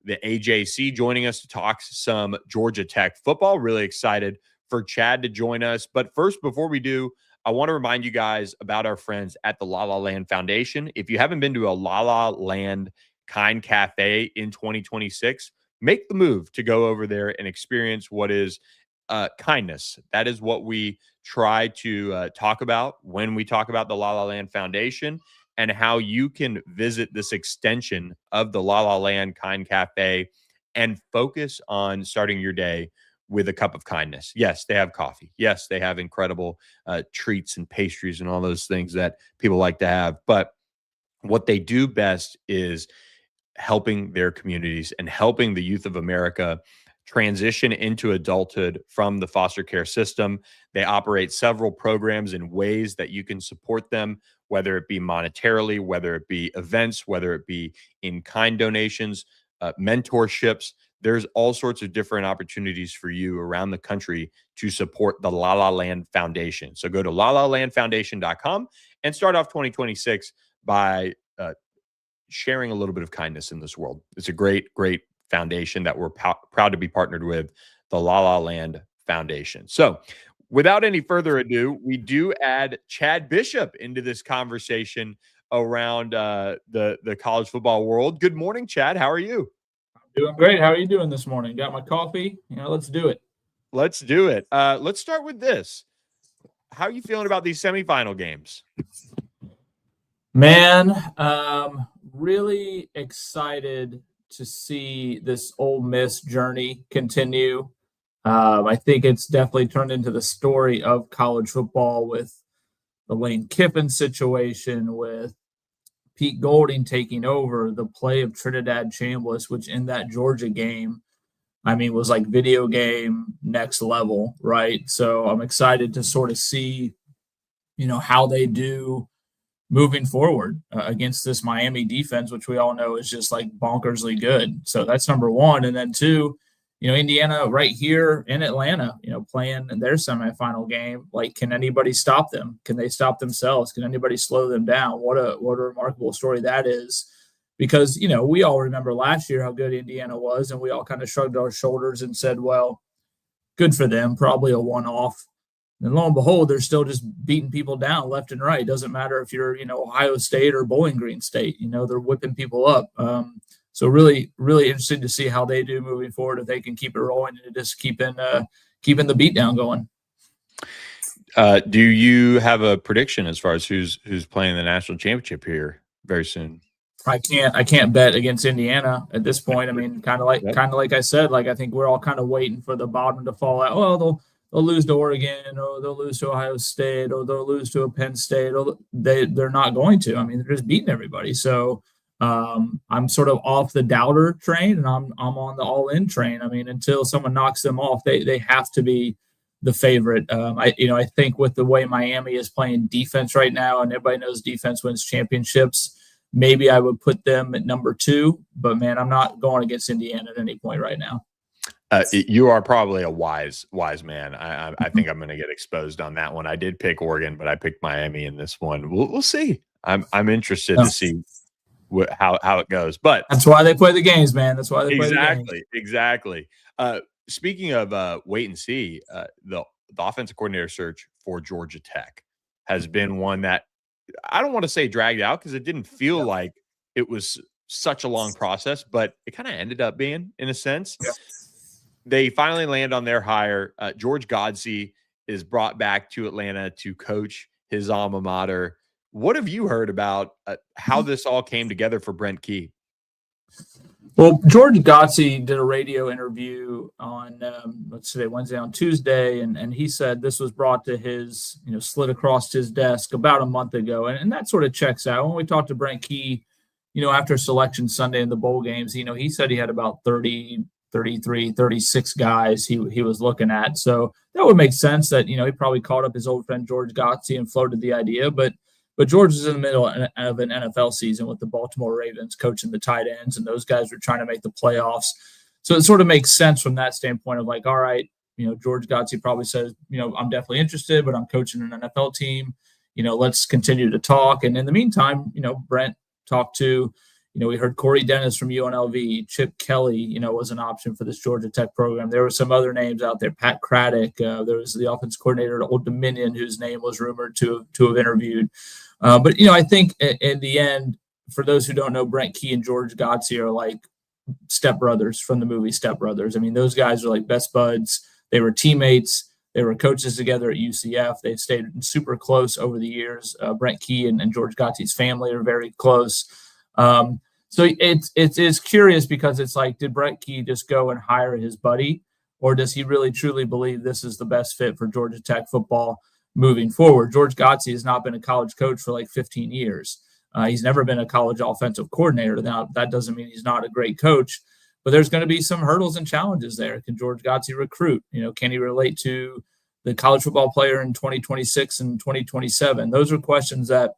the AJC joining us to talk some Georgia Tech football. Really excited for Chad to join us. But first, before we do, I want to remind you guys about our friends at the La La Land Foundation. If you haven't been to a La La Land Kind Cafe in 2026, make the move to go over there and experience what is kindness. That is what we try to talk about when we talk about the La La Land Foundation, and how you can visit this extension of the La La Land Kind Cafe and focus on starting your day with a cup of kindness. Yes, they have coffee. Yes, they have incredible treats and pastries and all those things that people like to have. But what they do best is helping their communities and helping the youth of America transition into adulthood from the foster care system. They operate several programs in ways that you can support them, whether it be monetarily, whether it be events, whether it be in kind donations, mentorships. There's all sorts of different opportunities for you around the country to support the La La Land Foundation. So go to lalalandfoundation.com and start off 2026 by sharing a little bit of kindness in this world. It's a great, great foundation that we're proud to be partnered with, the La La Land Foundation. So without any further ado, we do add Chad Bishop into this conversation around the college football world. Good morning, Chad. How are you? Doing great. How are you doing this morning? Got my coffee? Let's do it. Let's do it. Let's start with this. How are you feeling about these semifinal games? Man, really excited to see this Ole Miss journey continue. I think it's definitely turned into the story of college football with the Lane Kiffin situation, with Pete Golding taking over, the play of Trinidad Chambliss, which in that Georgia game, I mean, was like video game next level, right? So I'm excited to sort of see, how they do moving forward against this Miami defense, which we all know is just like bonkersly good. So that's number one. And then two, Indiana right here in Atlanta, playing their semifinal game. Like, can anybody stop them? Can they stop themselves? Can anybody slow them down? What a remarkable story that is. Because, we all remember last year how good Indiana was, and we all kind of shrugged our shoulders and said, well, good for them, probably a one-off. And lo and behold, they're still just beating people down left and right. It doesn't matter if you're, Ohio State or Bowling Green State. They're whipping people up. So really, really interesting to see how they do moving forward, if they can keep it rolling and just keeping the beatdown going. Do you have a prediction as far as who's playing the national championship here very soon? I can't bet against Indiana at this point. I mean, kind of like I said, like I think we're all kind of waiting for the bottom to fall out. Well, they'll lose to Oregon, or they'll lose to Ohio State, or they'll lose to a Penn State. Or they're not going to. I mean, they're just beating everybody. So I'm sort of off the doubter train, and I'm on the all-in train. I mean, until someone knocks them off, they have to be the favorite. I think with the way Miami is playing defense right now, and everybody knows defense wins championships, maybe I would put them at number 2. But man, I'm not going against Indiana at any point right now. You are probably a wise man. I think I'm going to get exposed on that one. I did pick Oregon, but I picked Miami in this one. We'll see. I'm interested to see how it goes. But that's why they play the games, man. That's why they play the games. Exactly. Speaking of wait and see, the offensive coordinator search for Georgia Tech has been one that I don't want to say dragged out, because it didn't feel like it was such a long process, but it kind of ended up being, in a sense. they finally land on their hire. George Godsey is brought back to Atlanta to coach his alma mater. What have you heard about how this all came together for Brent Key? Well, George Godsey did a radio interview on, Wednesday, on Tuesday, and he said this was brought to his, slid across his desk about a month ago. And that sort of checks out. When we talked to Brent Key, after Selection Sunday in the bowl games, he said he had about 30, 33, 36 guys he was looking at. So that would make sense that, he probably called up his old friend George Godsey and floated the idea. But George is in the middle of an NFL season with the Baltimore Ravens coaching the tight ends, and those guys were trying to make the playoffs. So it sort of makes sense from that standpoint of like, all right, George Godsey probably says, I'm definitely interested, but I'm coaching an NFL team. Let's continue to talk. And in the meantime, Brent talked to, we heard Corey Dennis from UNLV, Chip Kelly, was an option for this Georgia Tech program. There were some other names out there, Pat Craddock. There was the offense coordinator at Old Dominion, whose name was rumored to have interviewed. But I think in the end, for those who don't know, Brent Key and George Godsey are like stepbrothers from the movie Step Brothers. I mean, those guys are like best buds. They were teammates. They were coaches together at UCF. They've stayed super close over the years. Brent Key and George Godsey's family are very close. So it's curious because it's like, did Brent Key just go and hire his buddy, or does he really truly believe this is the best fit for Georgia Tech football moving forward? George Godsey has not been a college coach for like 15 years. He's never been a college offensive coordinator. Now, that doesn't mean he's not a great coach, but there's going to be some hurdles and challenges there. Can George Godsey recruit? Can he relate to the college football player in 2026 and 2027? Those are questions that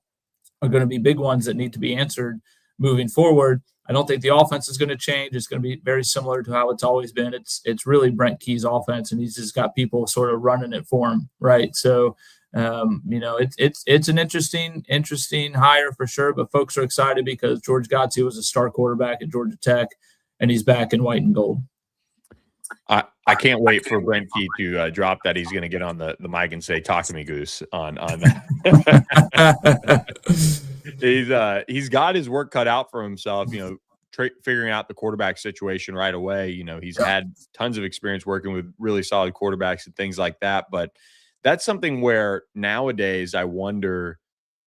are going to be big ones that need to be answered moving forward. I don't think the offense is going to change. It's going to be very similar to how it's always been. It's really Brent Key's offense, and he's just got people sort of running it for him, right? So, it's an interesting hire for sure. But folks are excited because George Godsey was a star quarterback at Georgia Tech, and he's back in white and gold. I can't wait for Brent Key to drop that. He's going to get on the mic and say, "Talk to me, Goose." On he's got his work cut out for himself. Figuring out the quarterback situation right away. He's had tons of experience working with really solid quarterbacks and things like that. But that's something where nowadays I wonder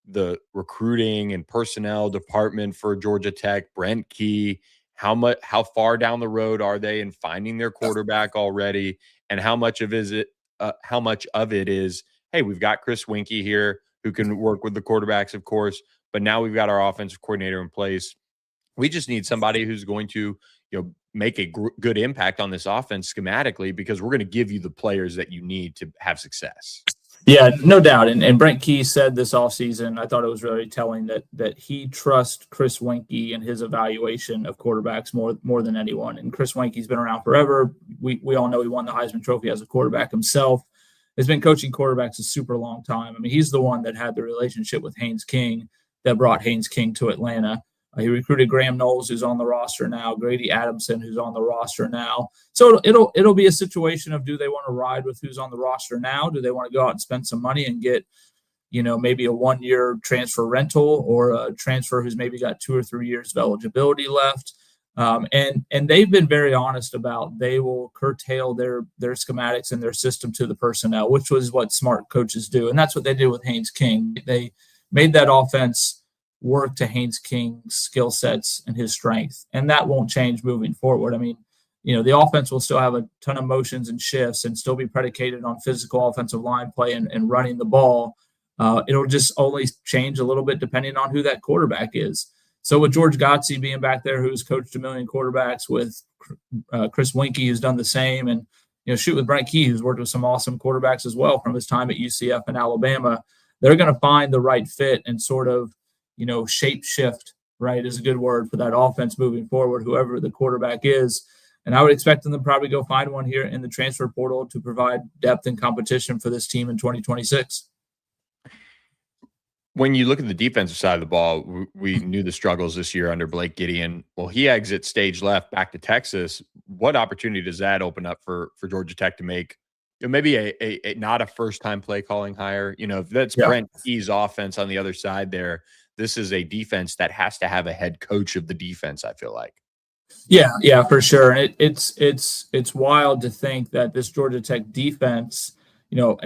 the recruiting and personnel department for Georgia Tech, Brent Key, how far down the road are they in finding their quarterback already, and how much of it is, hey, we've got Chris Winkie here who can work with the quarterbacks, of course, but now we've got our offensive coordinator in place. We just need somebody who's going to, make a good impact on this offense schematically, because we're going to give you the players that you need to have success. Yeah, no doubt. And Brent Key said this offseason, I thought it was really telling that he trusts Chris Winkie and his evaluation of quarterbacks more than anyone. And Chris Winkie's been around forever. We all know he won the Heisman Trophy as a quarterback himself. Has been coaching quarterbacks a super long time. I mean, he's the one that had the relationship with Haynes King that brought Haynes King to Atlanta. He recruited Graham Knowles, who's on the roster now, Grady Adamson, who's on the roster now. So it'll be a situation of, do they want to ride with who's on the roster now? Do they want to go out and spend some money and get, maybe a 1-year transfer rental, or a transfer who's maybe got 2 or 3 years of eligibility left? And they've been very honest about they will curtail their schematics and their system to the personnel, which was what smart coaches do. And that's what they did with Haynes King. They made that offense work to Haynes King's skill sets and his strength. And that won't change moving forward. I mean, the offense will still have a ton of motions and shifts and still be predicated on physical offensive line play and running the ball. It'll just only change a little bit depending on who that quarterback is. So with George Godsey being back there, who's coached a million quarterbacks, with Chris Winkie, who's done the same, and with Brent Key, who's worked with some awesome quarterbacks as well from his time at UCF and Alabama, they're going to find the right fit and sort of shape shift, right, is a good word for that offense moving forward, whoever the quarterback is. And I would expect them to probably go find one here in the transfer portal to provide depth and competition for this team in 2026. When you look at the defensive side of the ball, we knew the struggles this year under Blake Gideon. Well, he exits stage left back to Texas. What opportunity does that open up for Georgia Tech to make maybe a not a first-time play calling hire? If that's Brent Key's offense on the other side there, this is a defense that has to have a head coach of the defense, I feel like. Yeah, for sure. And it's wild to think that this Georgia Tech defense,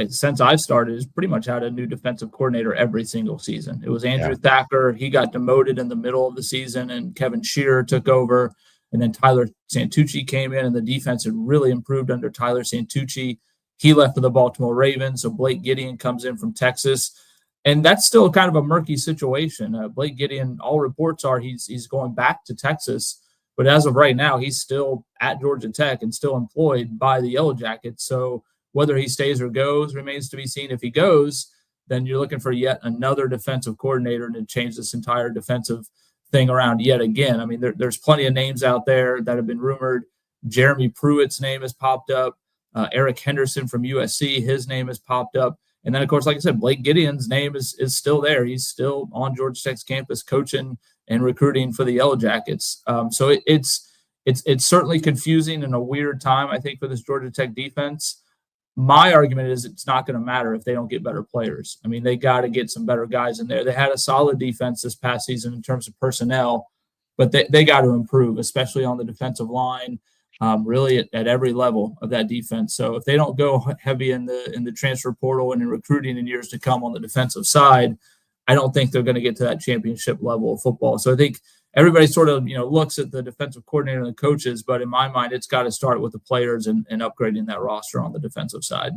since I've started, has pretty much had a new defensive coordinator every single season. It was Yeah. Andrew Thacker. He got demoted in the middle of the season, and Kevin Shearer took over. And then Tyler Santucci came in, and the defense had really improved under Tyler Santucci. He left for the Baltimore Ravens, so Blake Gideon comes in from Texas. And that's still kind of a murky situation. Blake Gideon, all reports are he's going back to Texas, but as of right now, he's still at Georgia Tech and still employed by the Yellow Jackets. So whether he stays or goes remains to be seen. If he goes, then you're looking for yet another defensive coordinator to change this entire defensive thing around yet again. I mean, there's plenty of names out there that have been rumored. Jeremy Pruitt's name has popped up. Eric Henderson from USC, his name has popped up. And then, of course, like I said, Blake Gideon's name is still there. He's still on Georgia Tech's campus coaching and recruiting for the Yellow Jackets. So it's certainly confusing and a weird time, I think, for this Georgia Tech defense. My argument is it's not going to matter if they don't get better players. I mean, they got to get some better guys in there. They had a solid defense this past season in terms of personnel, but they got to improve, especially on the defensive line. Really at every level of that defense. So if they don't go heavy in the transfer portal and in recruiting in years to come on the defensive side, I don't think they're going to get to that championship level of football. So I think everybody sort of looks at the defensive coordinator and the coaches, but in my mind, it's got to start with the players and upgrading that roster on the defensive side.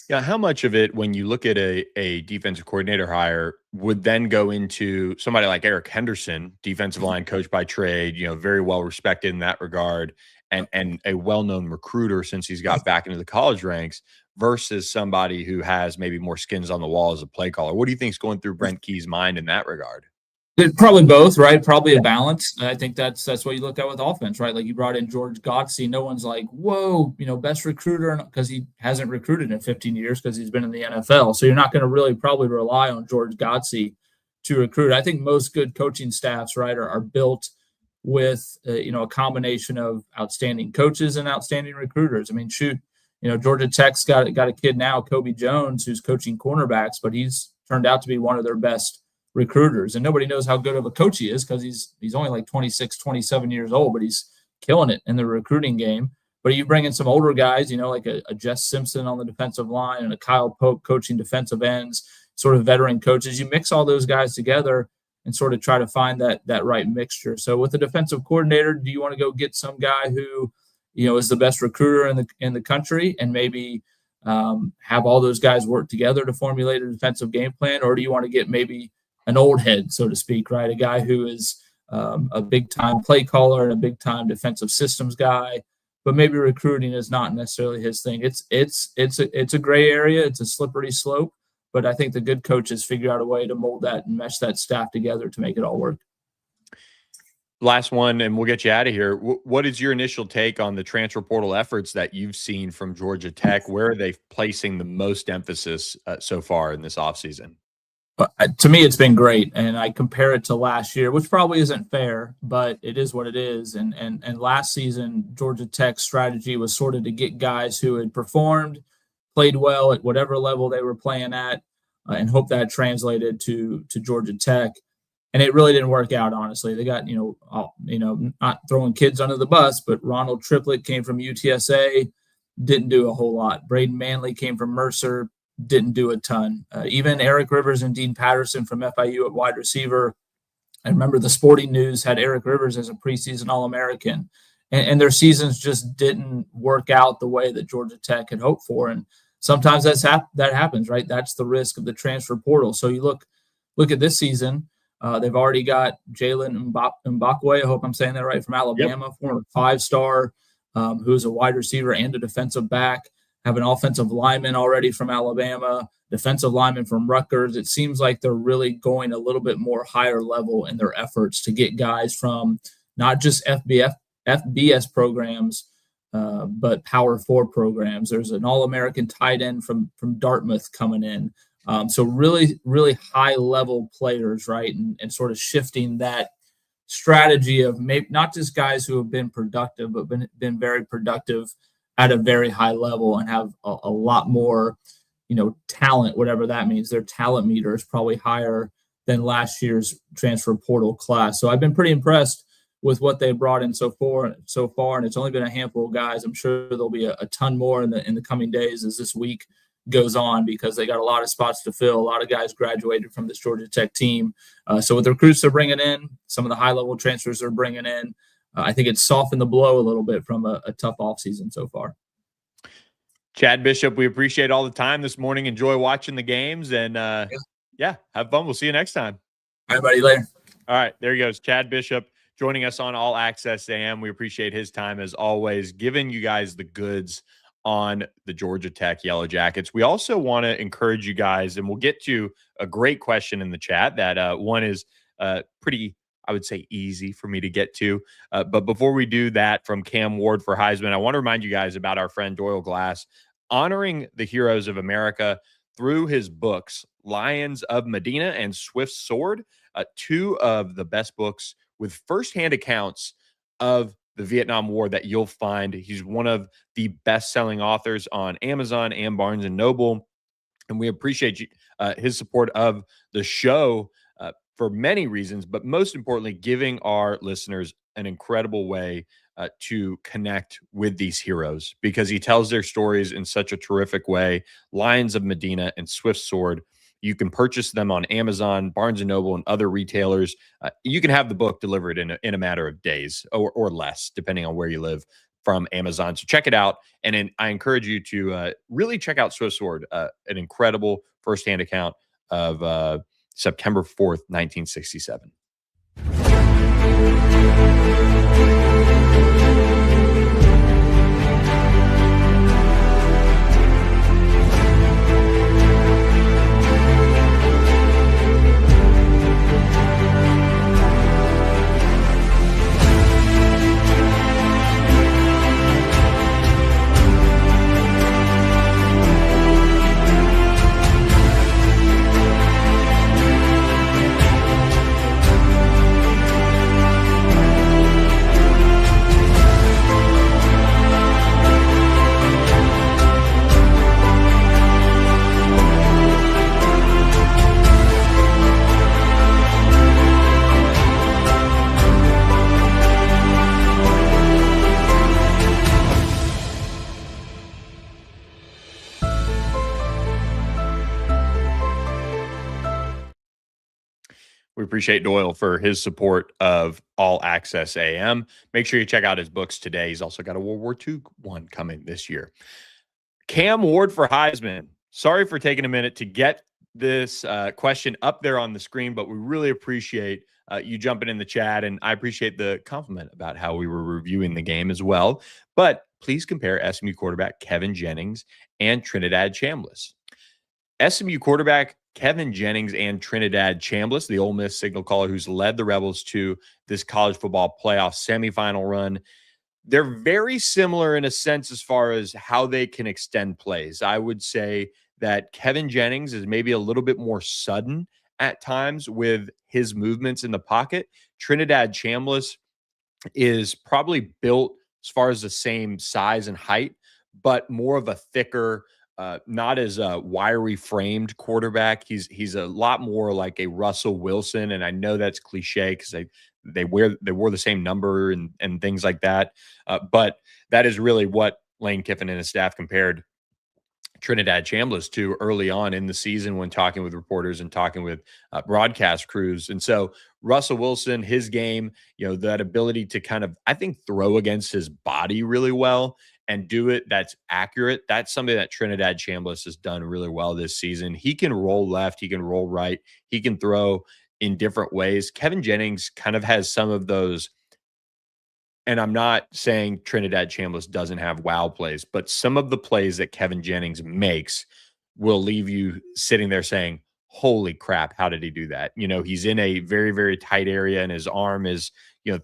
Yeah, how much of it, when you look at a defensive coordinator hire, would then go into somebody like Eric Henderson, defensive line coach by trade, very well respected in that regard, and a well-known recruiter since he's got back into the college ranks, versus somebody who has maybe more skins on the wall as a play caller? What do you think is going through Brent Key's mind in that regard? Probably both, right? Probably a balance. I think that's what you look at with offense, right? Like you brought in George Godsey. No one's like, whoa, best recruiter, because he hasn't recruited in 15 years because he's been in the NFL. So you're not going to really probably rely on George Godsey to recruit. I think most good coaching staffs, right, are built with a combination of outstanding coaches and outstanding recruiters. I mean, shoot, Georgia Tech's got a kid now, Kobe Jones, who's coaching cornerbacks, but he's turned out to be one of their best recruiters, and nobody knows how good of a coach he is because he's only like 26, 27 years old, but he's killing it in the recruiting game. But you bring in some older guys, like a Jess Simpson on the defensive line and a Kyle Pope coaching defensive ends, sort of veteran coaches. You mix all those guys together and sort of try to find that right mixture. So with the defensive coordinator, do you want to go get some guy who, is the best recruiter in the country and maybe have all those guys work together to formulate a defensive game plan? Or do you want to get maybe an old head, so to speak, right? A guy who is a big-time play caller and a big-time defensive systems guy, but maybe recruiting is not necessarily his thing. It's a gray area. It's a slippery slope. But I think the good coaches figure out a way to mold that and mesh that staff together to make it all work. Last one, and we'll get you out of here. What is your initial take on the transfer portal efforts that you've seen from Georgia Tech? Where are they placing the most emphasis so far in this offseason? To me, it's been great, and I compare it to last year, which probably isn't fair, but it is what it is. And last season, Georgia Tech's strategy was sort of to get guys who had performed, played well at whatever level they were playing at, and hope that translated to Georgia Tech. And it really didn't work out, honestly. They got, not throwing kids under the bus, but Ronald Triplett came from UTSA, didn't do a whole lot. Braden Manley came from Mercer, didn't do a ton. Even Eric Rivers and Dean Patterson from FIU at wide receiver. I remember the Sporting News had Eric Rivers as a preseason All-American. And their seasons just didn't work out the way that Georgia Tech had hoped for. And sometimes that happens, right? That's the risk of the transfer portal. So you look at this season. They've already got Jalen Mbakwe, I hope I'm saying that right, from Alabama, yep. Former 5-star, who's a wide receiver and a defensive back. Have an offensive lineman already from Alabama, defensive lineman from Rutgers. It seems like they're really going a little bit more higher level in their efforts to get guys from not just FBS programs, but Power 4 programs. There's an All-American tight end from Dartmouth coming in. So really, really high-level players, right, and sort of shifting that strategy of maybe not just guys who have been productive, but been very productive at a very high level and have a lot more, talent, whatever that means. Their talent meter is probably higher than last year's transfer portal class. So I've been pretty impressed with what they brought in so far, and it's only been a handful of guys. I'm sure there'll be a ton more in the coming days as this week goes on, because they got a lot of spots to fill. A lot of guys graduated from this Georgia Tech team. So with the recruits they're bringing in, some of the high-level transfers they're bringing in, I think it's softened the blow a little bit from a tough offseason so far. Chad Bishop, we appreciate all the time this morning. Enjoy watching the games, and yeah, have fun. We'll see you next time. All right, buddy, later. All right, there he goes, Chad Bishop, joining us on All Access AM. We appreciate his time as always, giving you guys the goods on the Georgia Tech Yellow Jackets. We also want to encourage you guys, and we'll get to a great question in the chat. That one is pretty, I would say, easy for me to get to. But before we do that, from Cam Ward for Heisman, I want to remind you guys about our friend Doyle Glass, honoring the heroes of America through his books, Lions of Medina and Swift Sword, two of the best books with firsthand accounts of the Vietnam War that you'll find. He's one of the best-selling authors on Amazon and Barnes & Noble, and we appreciate his support of the show for many reasons, but most importantly, giving our listeners an incredible way to connect with these heroes, because he tells their stories in such a terrific way. Lions of Medina and Swift Sword. You can purchase them on Amazon, Barnes & Noble, and other retailers. You can have the book delivered in a matter of days or less, depending on where you live, from Amazon. So check it out. And I encourage you to really check out Swift Sword, an incredible firsthand account of September 4th, 1967. We appreciate Doyle for his support of All Access AM. Make sure you check out his books today. He's also got a World War II one coming this year. Cam Ward for Heisman. Sorry for taking a minute to get this question up there on the screen, but we really appreciate you jumping in the chat, and I appreciate the compliment about how we were reviewing the game as well. But please compare SMU quarterback Kevin Jennings and Trinidad Chambliss. SMU quarterback Kevin Jennings and Trinidad Chambliss, the Ole Miss signal caller who's led the Rebels to this college football playoff semifinal run, they're very similar in a sense as far as how they can extend plays. I would say that Kevin Jennings is maybe a little bit more sudden at times with his movements in the pocket. Trinidad Chambliss is probably built as far as the same size and height, but more of a thicker, not as a wiry framed quarterback. He's a lot more like a Russell Wilson, and I know that's cliche because they wore the same number and things like that. But that is really what Lane Kiffin and his staff compared Trinidad Chambliss to early on in the season when talking with reporters and talking with broadcast crews. And so Russell Wilson, his game, that ability to kind of, I think, throw against his body really well and do it that's accurate. That's something that Trinidad Chambliss has done really well this season. He can roll left. He can roll right. He can throw in different ways. Kevin Jennings kind of has some of those, and I'm not saying Trinidad Chambliss doesn't have wow plays, but some of the plays that Kevin Jennings makes will leave you sitting there saying, holy crap, how did he do that? He's in a very, very tight area, and his arm is,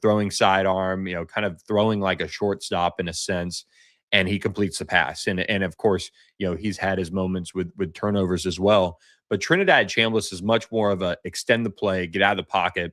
throwing sidearm, kind of throwing like a shortstop in a sense, and he completes the pass. And of course, he's had his moments with turnovers as well. But Trinidad Chambliss is much more of a extend the play, get out of the pocket,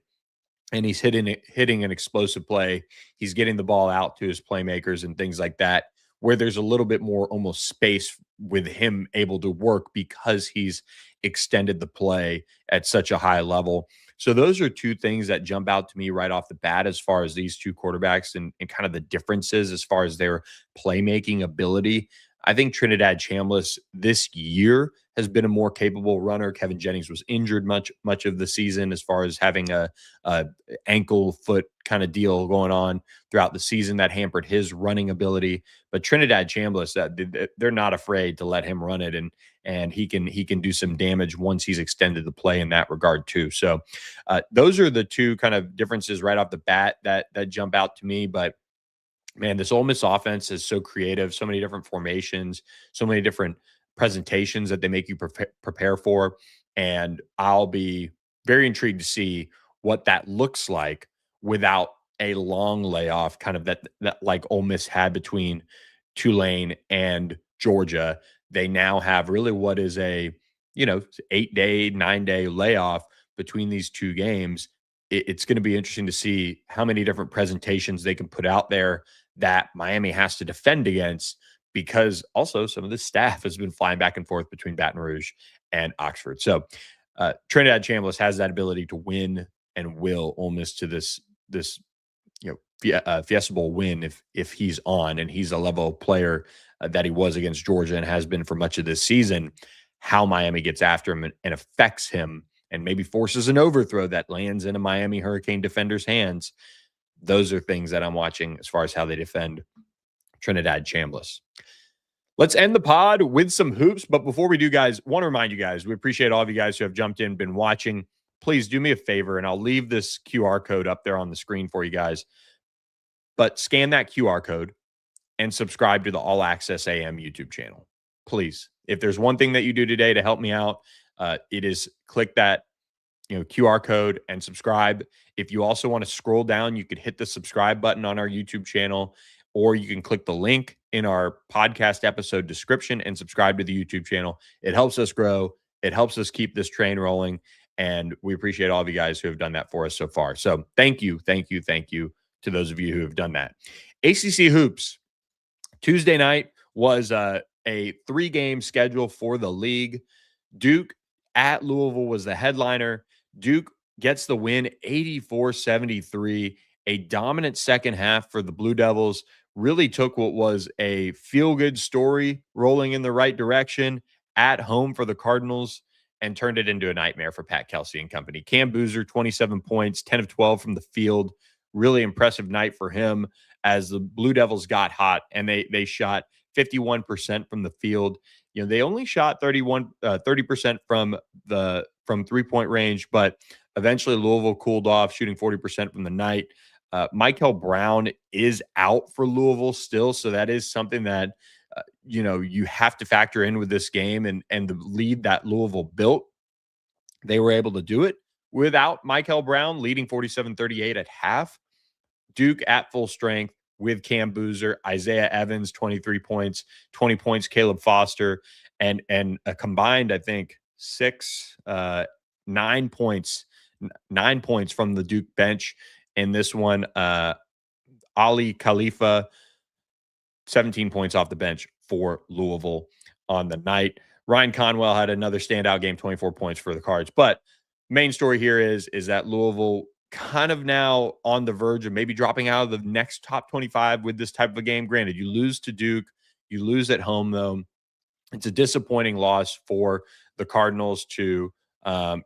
and he's hitting an explosive play. He's getting the ball out to his playmakers and things like that, where there's a little bit more almost space with him able to work because he's extended the play at such a high level. So those are two things that jump out to me right off the bat as far as these two quarterbacks and kind of the differences as far as their playmaking ability. I think Trinidad Chambliss this year has been a more capable runner. Kevin Jennings was injured much of the season as far as having a ankle foot kind of deal going on throughout the season that hampered his running ability. But Trinidad Chambliss, they're not afraid to let him run it, and he can do some damage once he's extended the play in that regard too. So those are the two kind of differences right off the bat that jump out to me. But man, this Ole Miss offense is so creative, so many different formations, so many different presentations that they make you prepare for. And I'll be very intrigued to see what that looks like without a long layoff, kind of that like Ole Miss had between Tulane and Georgia. They now have really what is a 8-day, 9-day layoff between these two games. It's going to be interesting to see how many different presentations they can put out there that Miami has to defend against, because also some of the staff has been flying back and forth between Baton Rouge and Oxford. So Trinidad Chambliss has that ability to win and will Ole Miss to this Fiesta Bowl win if he's on, and he's a level of player that he was against Georgia and has been for much of this season. How Miami gets after him and affects him and maybe forces an overthrow that lands in a Miami Hurricane defender's hands. Those are things that I'm watching as far as how they defend Trinidad Chambliss. Let's end the pod with some hoops. But before we do, guys, want to remind you guys, we appreciate all of you guys who have jumped in, been watching. Please do me a favor, and I'll leave this QR code up there on the screen for you guys. But scan that QR code and subscribe to the All Access AM YouTube channel. Please. If there's one thing that you do today to help me out, it is click that QR code and subscribe. If you also want to scroll down, you could hit the subscribe button on our YouTube channel, or you can click the link in our podcast episode description and subscribe to the YouTube channel. It helps us grow. It helps us keep this train rolling. And we appreciate all of you guys who have done that for us so far. So thank you to those of you who have done that. ACC Hoops. Tuesday night was a 3-game schedule for the league. Duke at Louisville was the headliner. Duke gets the win 84-73, a dominant second half for the Blue Devils. Really took what was a feel-good story rolling in the right direction at home for the Cardinals and turned it into a nightmare for Pat Kelsey and company. Cam Boozer, 27 points, 10 of 12 from the field. Really impressive night for him as the Blue Devils got hot, and they shot 51% from the field. They only shot 30% from 3-point range, but eventually Louisville cooled off, shooting 40% from the night. Michael Brown is out for Louisville still, so that is something that you have to factor in with this game and the lead that Louisville built. They were able to do it without Michael Brown, leading 47-38 at half. Duke at full strength with Cam Boozer, Isaiah Evans, 23 points, 20 points, Caleb Foster, and a combined, I think, 9 points from the Duke bench in this one. Ali Khalifa, 17 points off the bench for Louisville on the night. Ryan Conwell had another standout game, 24 points for the Cards. But main story here is that Louisville kind of now on the verge of maybe dropping out of the next top 25 with this type of a game. Granted, you lose to Duke, you lose at home, though. It's a disappointing loss for the Cardinals to,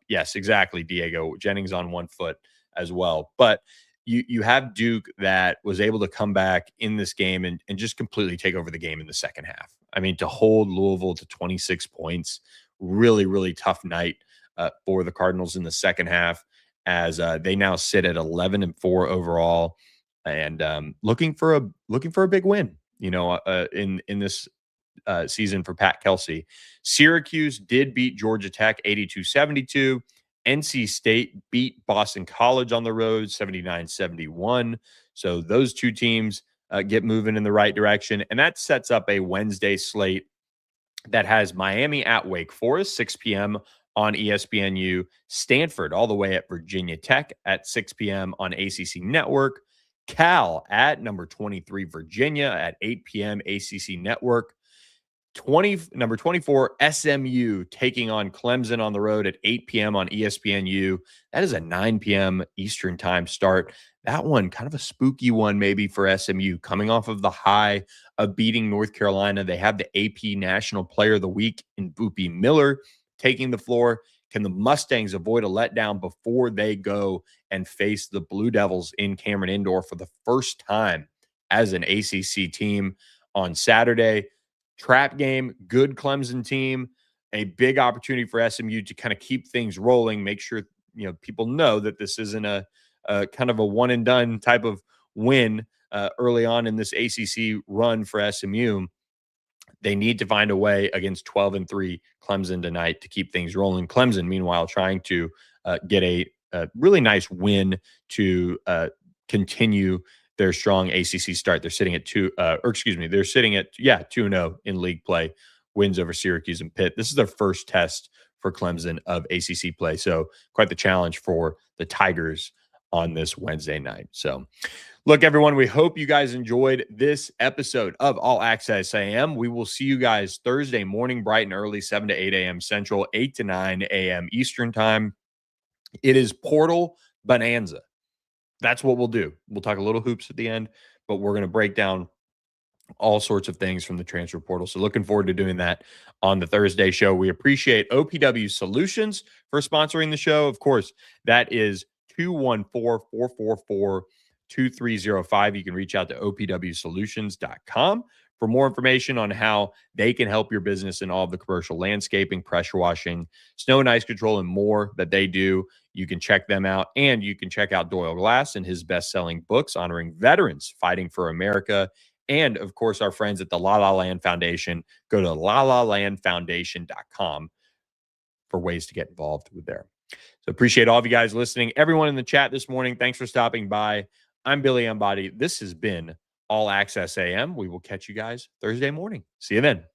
yes, exactly, Diego. Jennings on 1 foot as well. But you have Duke that was able to come back in this game and just completely take over the game in the second half. I mean, to hold Louisville to 26 points, really, really tough night for the Cardinals in the second half, as they now sit at 11-4 overall and looking for a big win, in this season for Pat Kelsey. Syracuse did beat Georgia Tech 82-72. NC State beat Boston College on the road 79-71. So those two teams get moving in the right direction. And that sets up a Wednesday slate that has Miami at Wake Forest, 6 p.m. on ESPNU, Stanford all the way at Virginia Tech at 6 p.m. on ACC Network, Cal at number 23 Virginia at 8 p.m. ACC Network, Number 24, SMU taking on Clemson on the road at 8 p.m. on ESPNU. That is a 9 p.m. Eastern time start. That one, kind of a spooky one maybe for SMU, coming off of the high of beating North Carolina. They have the AP National Player of the Week in Boopy Miller taking the floor. Can the Mustangs avoid a letdown before they go and face the Blue Devils in Cameron Indoor for the first time as an ACC team on Saturday? Trap game, good Clemson team, a big opportunity for SMU to kind of keep things rolling, make sure people know that this isn't a kind of a one and done type of win early on in this ACC run for SMU. They need to find a way against 12-3 Clemson tonight to keep things rolling. Clemson, meanwhile, trying to get a really nice win to continue their strong ACC start. They're sitting at they're sitting at 2-0 in league play, wins over Syracuse and Pitt. This is their first test for Clemson of ACC play. So quite the challenge for the Tigers on this Wednesday night. So look, everyone, we hope you guys enjoyed this episode of All Access AM. We will see you guys Thursday morning, bright and early, 7 to 8 a.m. Central, 8 to 9 a.m. Eastern time. It is Portal Bonanza. That's what we'll do. We'll talk a little hoops at the end, but we're going to break down all sorts of things from the transfer portal. So looking forward to doing that on the Thursday show. We appreciate OPW Solutions for sponsoring the show. Of course, that is 214-444-2305. You can reach out to opwsolutions.com for more information on how they can help your business in all of the commercial landscaping, pressure washing, snow and ice control, and more that they do. You can check them out, and you can check out Doyle Glass and his best-selling books honoring veterans fighting for America. And, of course, our friends at the La La Land Foundation. Go to lalalandfoundation.com for ways to get involved with there. So appreciate all of you guys listening. Everyone in the chat this morning, thanks for stopping by. I'm Billy Embody. This has been All Access AM. We will catch you guys Thursday morning. See you then.